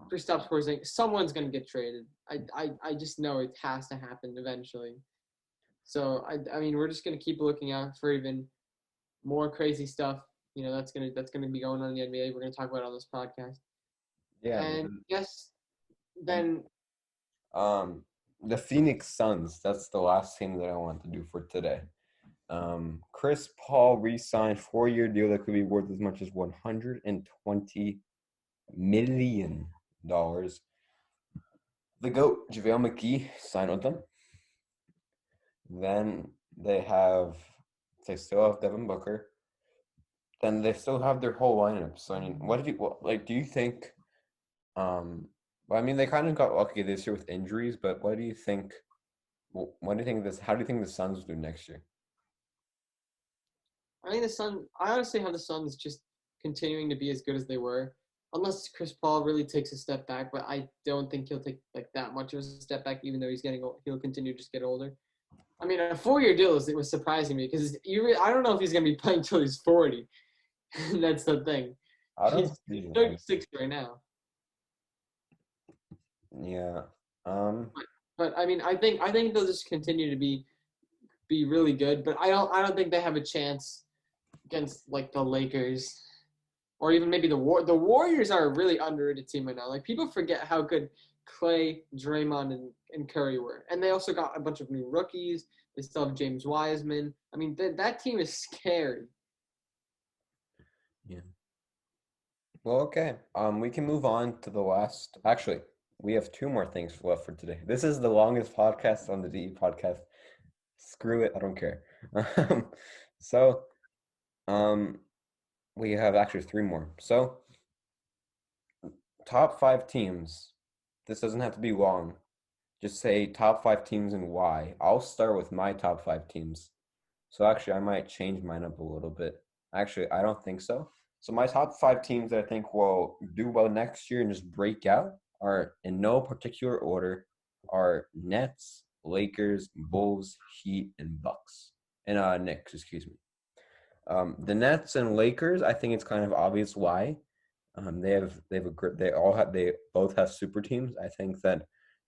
Kristaps Porzingis, someone's going to get traded. I just know it has to happen eventually. So I mean we're just going to keep looking out for even more crazy stuff. You know that's gonna be going on in the NBA. We're going to talk about it on this podcast. yeah. And yes, And then the Phoenix Suns. That's the last team that I want to do for today. Chris Paul re-signed 4-year deal that could be worth as much as $120 million. The GOAT, JaVale McGee, signed with them. Then they still have Devin Booker. Then they still have their whole lineup. So I mean, do you think? Well, I mean, they kind of got lucky this year with injuries, but what do you think? What do you think this? How do you think the Suns will do next year? I think the Sun. I honestly have the Suns just continuing to be as good as they were, unless Chris Paul really takes a step back. But I don't think he'll take like that much of a step back, even though he's getting old. He'll continue to just get older. I mean, a 4-year deal it was surprising me because I don't know if he's gonna be playing till he's 40. That's the thing. I don't He's see why. 36 right now. Yeah. Um. But I mean, I think they'll just continue to be really good. But I don't think they have a chance against like the Lakers or even maybe the Warriors are a really underrated team right now. Like people forget how good Clay, Draymond, and Curry were, and they also got a bunch of new rookies. They still have James Wiseman. I mean, that team is scary. Yeah. Well, okay. We can move on to the last. Actually, we have two more things left for today. This is the longest podcast on the DE podcast. Screw it, I don't care. So, um, we have actually three more. So, top five teams. This doesn't have to be long. Just say top five teams and why. I'll start with my top five teams. So actually, I might change mine up a little bit. Actually, I don't think so. So my top five teams that I think will do well next year and just break out are in no particular order are Nets, Lakers, Bulls, Heat, and Bucks. And Knicks, excuse me. The Nets and Lakers, I think it's kind of obvious why. They both have super teams. I think that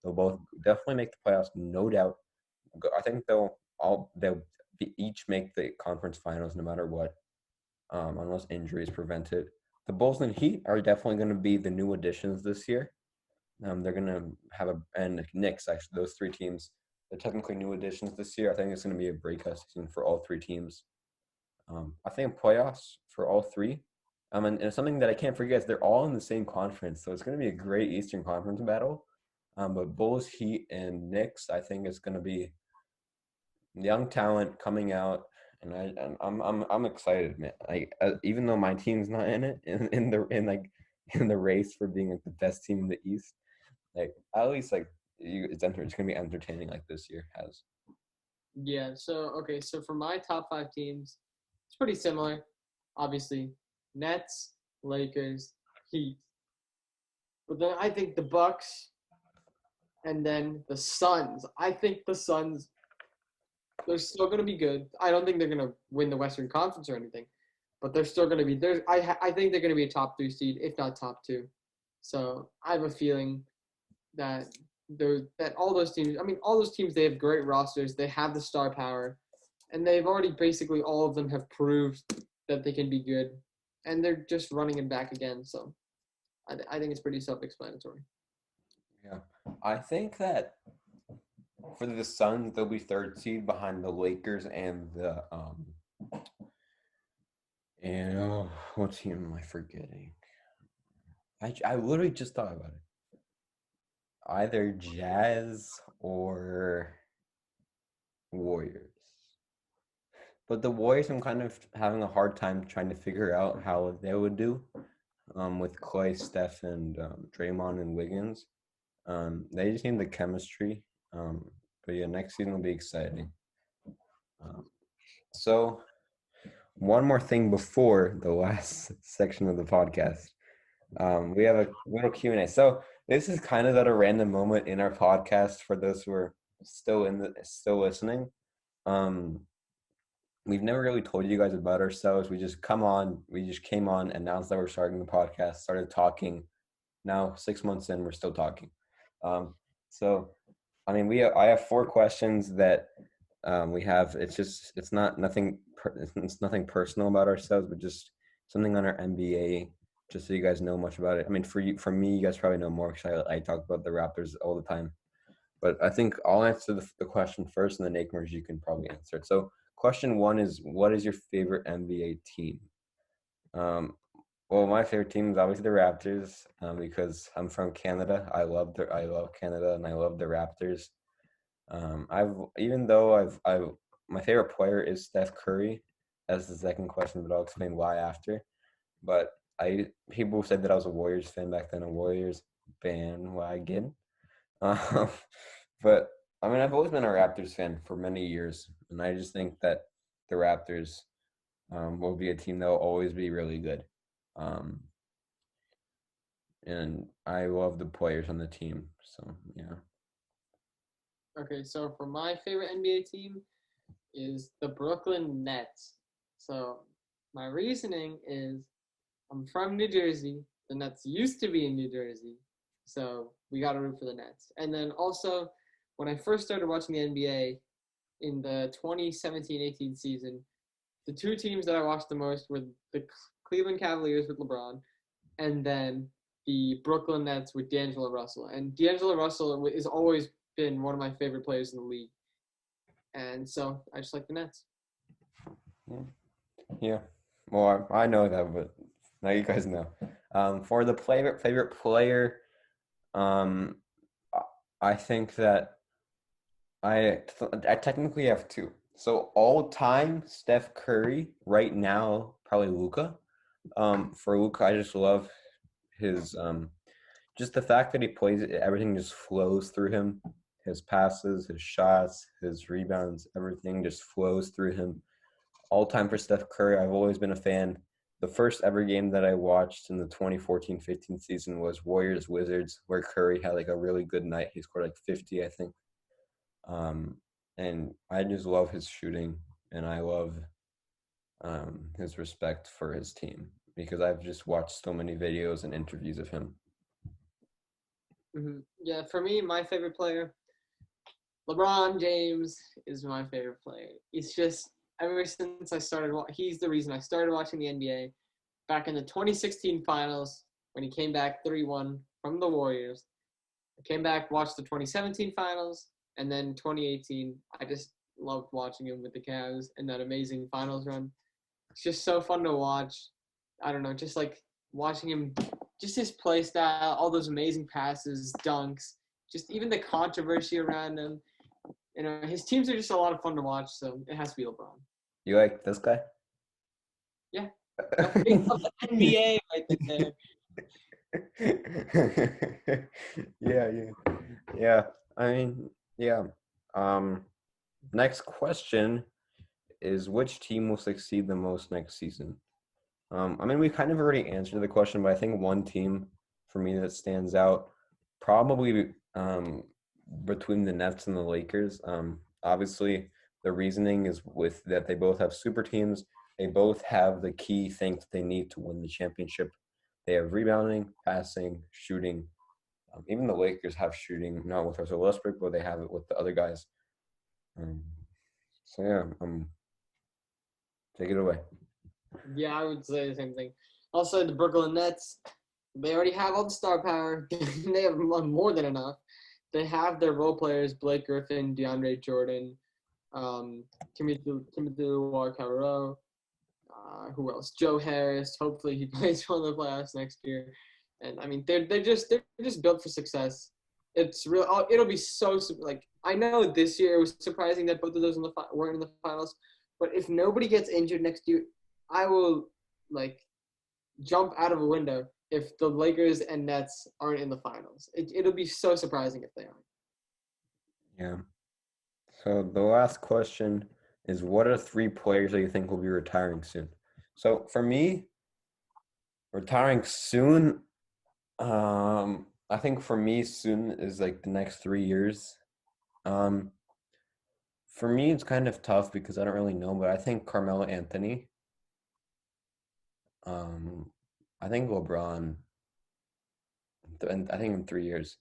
they'll both definitely make the playoffs, no doubt. I think they'll each make the conference finals no matter what, unless injuries prevent it. The Bulls and Heat are definitely going to be the new additions this year. They're going to and Knicks, actually, those three teams, they're technically new additions this year. I think it's going to be a breakout season for all three teams. I think playoffs for all three. And something that I can't forget is they're all in the same conference, so it's going to be a great Eastern Conference battle. But Bulls, Heat, and Knicks, I think it's going to be young talent coming out, and I'm excited, man. Like even though my team's not in it, in the race for being like the best team in the East, like at least like it's gonna be entertaining like this year has. Yeah. So okay. So for my top 5 teams, it's pretty similar. Obviously, Nets, Lakers, Heat. But then I think the Bucks, and then the Suns. I think the Suns. They're still going to be good. I don't think they're going to win the Western Conference or anything, but they're still going to be there. I think they're going to be a top 3 seed, if not top 2. So I have a feeling that all those teams. I mean, all those teams, they have great rosters. They have the star power, and they've already basically all of them have proved that they can be good, and they're just running it back again. So I think it's pretty self-explanatory. Yeah. I think that for the Suns, they'll be third seed behind the Lakers and what team am I forgetting? I literally just thought about it. Either Jazz or Warriors. But the Warriors, I'm kind of having a hard time trying to figure out how they would do with Clay, Steph, and Draymond and Wiggins. They just need the chemistry. But yeah, next season will be exciting. So one more thing before the last section of the podcast. We have a little Q&A. So this is kind of at a random moment in our podcast for those who are still listening. We've never really told you guys about ourselves. We just came on, announced that we're starting the podcast, started talking. Now 6 months in, we're still talking. So I mean, I have 4 questions that we have. It's nothing personal about ourselves, but just something on our NBA, just so you guys know much about it. I mean, for me, you guys probably know more because I talk about the Raptors all the time. But I think I'll answer the question first, and then EKAMRESH, you can probably answer it. So question 1 is, what is your favorite NBA team? Well, my favorite team is obviously the Raptors because I'm from Canada. I love Canada, and I love the Raptors. My favorite player is Steph Curry. That's the second question, but I'll explain why after. But people said that I was a Warriors fan back then, a Warriors bandwagon. But I mean, I've always been a Raptors fan for many years, and I just think that the Raptors will be a team that will always be really good. And I love the players on the team. So yeah. Okay, so for my favorite NBA team is the Brooklyn Nets. So my reasoning is I'm from New Jersey. The Nets used to be in New Jersey. So we got to root for the Nets. And then also, when I first started watching the NBA in the 2017-18 season, the 2 teams that I watched the most were the Cleveland Cavaliers with LeBron and then the Brooklyn Nets with D'Angelo Russell. And D'Angelo Russell has always been one of my favorite players in the league. And so I just like the Nets. Yeah. Well, I know that, but now you guys know. For the favorite player, I think that I technically have 2. So all time, Steph Curry. Right now, probably Luka. For Luka, I just love his just the fact that he plays it. Everything just flows through him. His passes, his shots, his rebounds, everything just flows through him. All time for Steph Curry. I've always been a fan. The first ever game that I watched in the 2014-15 season was Warriors-Wizards, where Curry had like a really good night. He scored like 50, I think. And I just love his shooting, and I love his respect for his team because I've just watched so many videos and interviews of him. Mm-hmm. Yeah, for me, my favorite player, LeBron James, is my favorite player. It's just ever since he's the reason I started watching the NBA. Back in the 2016 finals, when he came back 3-1 from the Warriors, I came back, watched the 2017 finals, and then 2018. I just loved watching him with the Cavs and that amazing finals run. It's just so fun to watch. I don't know, just like watching him, just his play style, all those amazing passes, dunks, just even the controversy around him. You know, his teams are just a lot of fun to watch, so it has to be LeBron. You like this guy? Yeah. The face of the NBA right there. Yeah. I mean, yeah. Next question is, which team will succeed the most next season? I mean, we kind of already answered the question, but I think one team for me that stands out, probably between the Nets and the Lakers. Obviously, the reasoning is with that they both have super teams. They both have the key things that they need to win the championship. They have rebounding, passing, shooting. Even the Lakers have shooting, not with Russell Westbrook, but they have it with the other guys. Um, so yeah, take it away. Yeah, I would say the same thing. Also, the Brooklyn Nets, they already have all the star power. They have more than enough. They have their role players: Blake Griffin, DeAndre Jordan, Timothy Luwawu-Cabarrot. Who else? Joe Harris. Hopefully, he plays well in the playoffs next year. And I mean, they're just built for success. It's real. It'll be so like I know this year it was surprising that both of those weren't in the finals. But if nobody gets injured next year, I will like jump out of a window if the Lakers and Nets aren't in the finals. It'll be so surprising if they aren't. Yeah. So the last question is, what are 3 players that you think will be retiring soon? So for me, retiring soon, I think for me soon is like the next 3 years. Um, for me, it's kind of tough because I don't really know, but I think Carmelo Anthony. Um, I think LeBron, and I think in 3 years.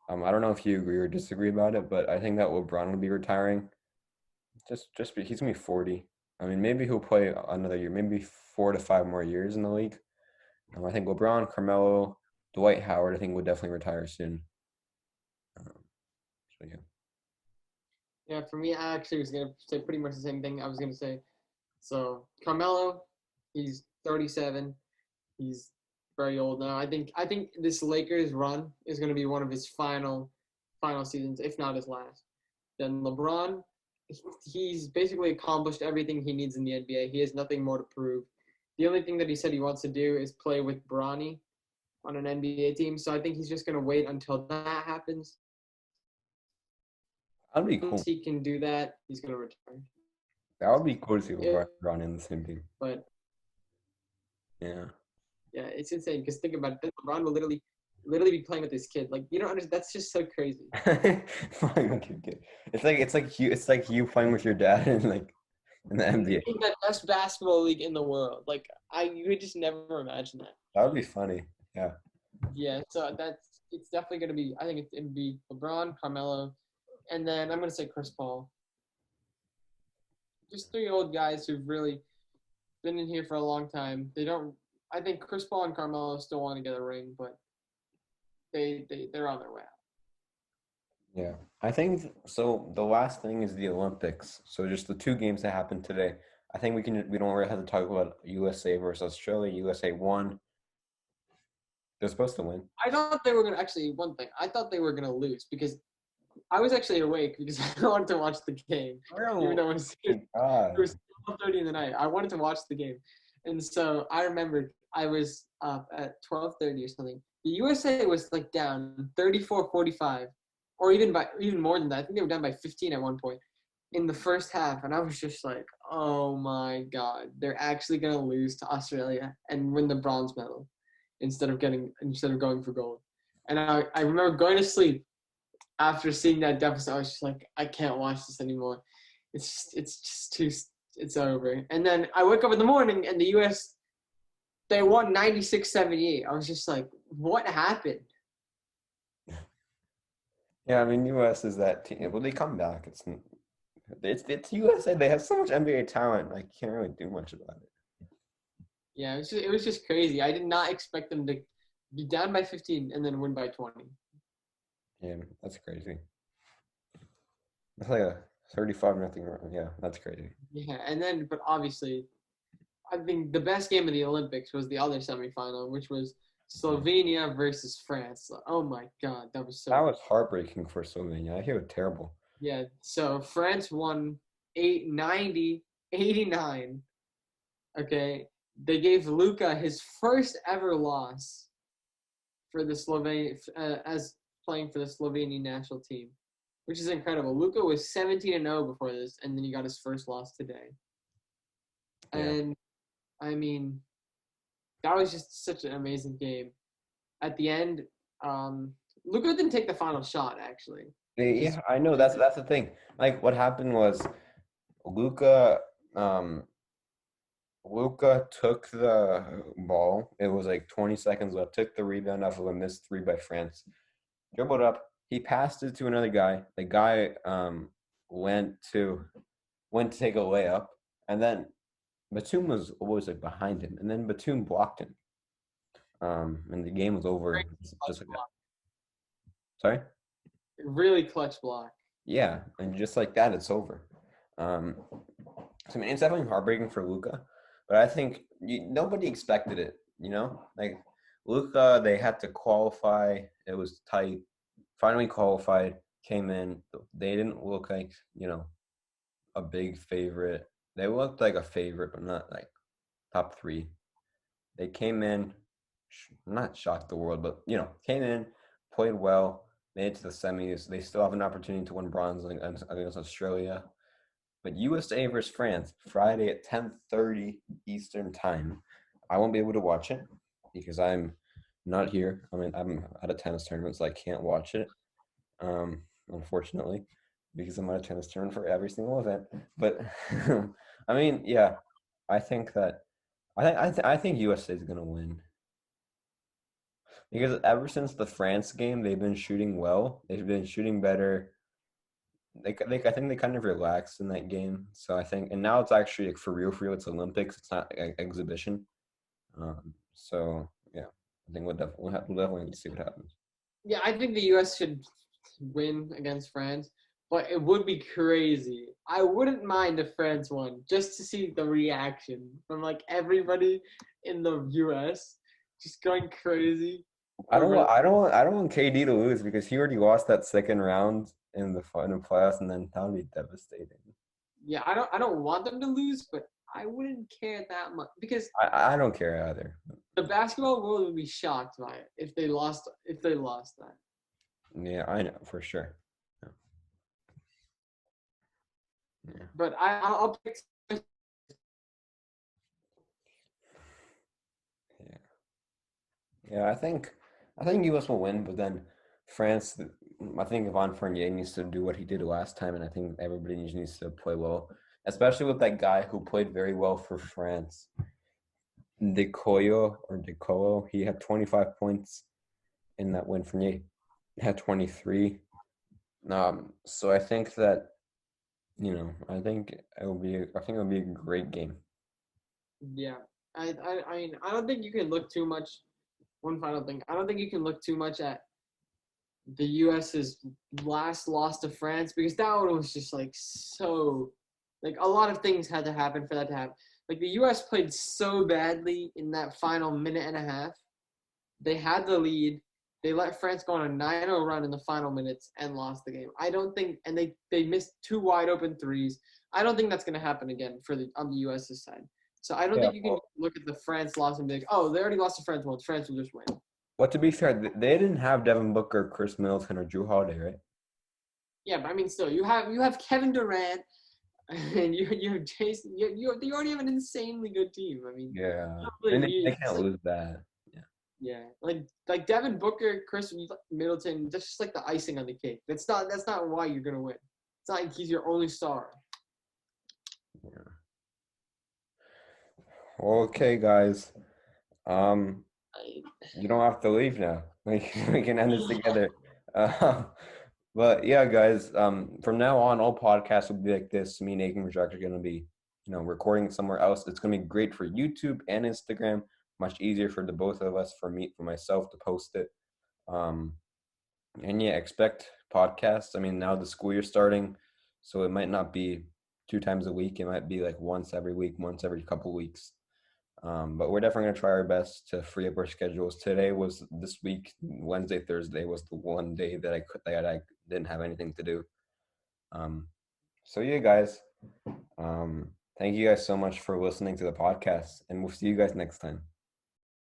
I don't know if you agree or disagree about it, but I think that LeBron will be retiring. He's gonna be 40. I mean, maybe he'll play another year, maybe 4 to 5 more years in the league. I think LeBron, Carmelo, Dwight Howard, I think would definitely retire soon. So yeah. Yeah, for me, I actually was gonna say pretty much the same thing. I was gonna say so. Carmelo, he's 37. He's very old now. I think this Lakers run is going to be one of his final seasons, if not his last. Then LeBron, he's basically accomplished everything he needs in the NBA. He has nothing more to prove. The only thing that he said he wants to do is play with Bronny on an NBA team. So I think he's just going to wait until that happens. That'd be Once cool. he can do that, he's going to retire. That would be cool to see Yeah, LeBron in the same team. but Yeah. yeah, it's insane because think about it. LeBron will literally be playing with this kid. Like you don't understand. That's just so crazy. Playing with your kid. It's like you playing with your dad in the NBA. In that best basketball league in the world. Like you would just never imagine that. That would be funny. Yeah. Yeah, so it's definitely gonna be. I think it'd be LeBron, Carmelo, and then I'm gonna say Chris Paul. Just 3 old guys who've really been in here for a long time. They don't. I think Chris Paul and Carmelo still want to get a ring, but they're on their way out. Yeah. I think so. The last thing is the Olympics. So just the 2 games that happened today. I think we don't really have to talk about USA versus Australia. USA won. They're supposed to win. I thought they were gonna actually one thing. I thought they were gonna lose because I was actually awake because I wanted to watch the game, even though it was 12:30 in the night. I wanted to watch the game, and so I remembered I was up at 12:30 or something. The USA was like down 34-45, or even more than that. I think they were down by 15 at one point in the first half, and I was just like, "Oh my God, they're actually gonna lose to Australia and win the bronze medal instead of going for gold." And I remember going to sleep after seeing that deficit. I was just like, I can't watch this anymore. It's over. And then I wake up in the morning and the U.S. they won 96-78. I was just like, what happened? Yeah, I mean, U.S. is that team. Well, they come back. It's USA. They have so much NBA talent. I can't really do much about it. Yeah, it was just crazy. I did not expect them to be down by 15 and then win by 20. Yeah, that's crazy. It's like a 35-0 run. Yeah, that's crazy. Yeah, but obviously, I think the best game of the Olympics was the other semifinal, which was Slovenia versus France. Oh my God, that was so. That was heartbreaking for Slovenia. I hear it terrible. Yeah, so France won 89. Okay, they gave Luka his first ever loss for the as playing for the Slovenian national team, which is incredible. Luka was 17-0 before this, and then he got his first loss today. Yeah. And I mean, that was just such an amazing game. At the end, Luka didn't take the final shot actually. Yeah, I know. That's the thing. Like what happened was Luca Luca took the ball. It was like 20 seconds left. Took the rebound off of a missed 3 by France. dribbled up. He passed it to another guy. The guy went to take a layup, and then Batum was always like behind him, and then Batum blocked him. And the game was Great over clutch just like that. block. Sorry? Really clutch block. Yeah, and just like that, it's over. So I mean, it's definitely heartbreaking for Luca, but I think nobody expected it. Like Luca, they had to qualify. It was tight. Finally qualified, came in. They didn't look like a big favorite. They looked like a favorite, but not like top three. They came in, not shocked the world, but came in, played well, made it to the semis. They still have an opportunity to win bronze against Australia. But USA versus France, Friday at 10:30 Eastern time. I won't be able to watch it because I'm not here. I mean, I'm at a tennis tournament, so I can't watch it. Unfortunately, because I'm at a tennis tournament for every single event. But I mean, yeah, I think that I think USA is gonna win because ever since the France game, they've been shooting well. They've been shooting better. I think they kind of relaxed in that game. So I think, and now it's actually like for real, for real. It's Olympics. It's not like exhibition. So yeah, I think we'll definitely see what happens. Yeah, I think the U.S. should win against France, but it would be crazy. I wouldn't mind if France won, just to see the reaction from like everybody in the U.S. just going crazy over. I don't want KD to lose because he already lost that second round in the final playoffs, and then that would be devastating. Yeah, I don't want them to lose, but I wouldn't care that much because I don't care either. the basketball world would be shocked by it if they lost that. Yeah, I know for sure. Yeah. But I'll pick. Yeah. Yeah, I think US will win, but then France, I think Yvan Fournier needs to do what he did last time, and I think everybody needs to play well, especially with that guy who played very well for France, Decoyo. He had 25 points in that win. Fournier had 23. So I think that I think it'll be a great game. Yeah, I mean I don't think you can look too much. One final thing, I don't think you can look too much at the U.S.'s last loss to France because that one was just like so, like a lot of things had to happen for that to happen. Like the U.S. played so badly in that final minute and a half. They had the lead. They let France go on a 9-0 run in the final minutes and lost the game. I don't think, and they missed two wide open threes. I don't think that's going to happen again on the U.S.'s side. So I don't Yeah. think you can look at the France loss and be like, oh, they already lost to France once. France will just win. But to be fair, they didn't have Devin Booker, Chris Middleton, or Drew Holiday, right? Yeah, but I mean, still, you have Kevin Durant, and you have Jason. You already have an insanely good team. I mean, Yeah, really and need. they can't lose that. Yeah, Yeah, like Devin Booker, Chris Middleton, that's just like the icing on the cake. That's not why you're gonna win. It's not like he's your only star. yeah. Okay, guys. Um, you don't have to leave now. We can end this together. Uh, but yeah, guys. From now on, all podcasts will be like this. Me and EKAMRESH are actually going to be, recording somewhere else. It's going to be great for YouTube and Instagram. Much easier for the both of us, for myself to post it. Um, And yeah, expect podcasts. I mean, now the school year's starting, so it might not be 2 times a week. It might be like once every week, once every couple weeks. But we're definitely gonna try our best to free up our schedules. Today was this week, Wednesday, Thursday was the one day that I didn't have anything to do. Um, so yeah, guys. Thank you guys so much for listening to the podcast, and we'll see you guys next time.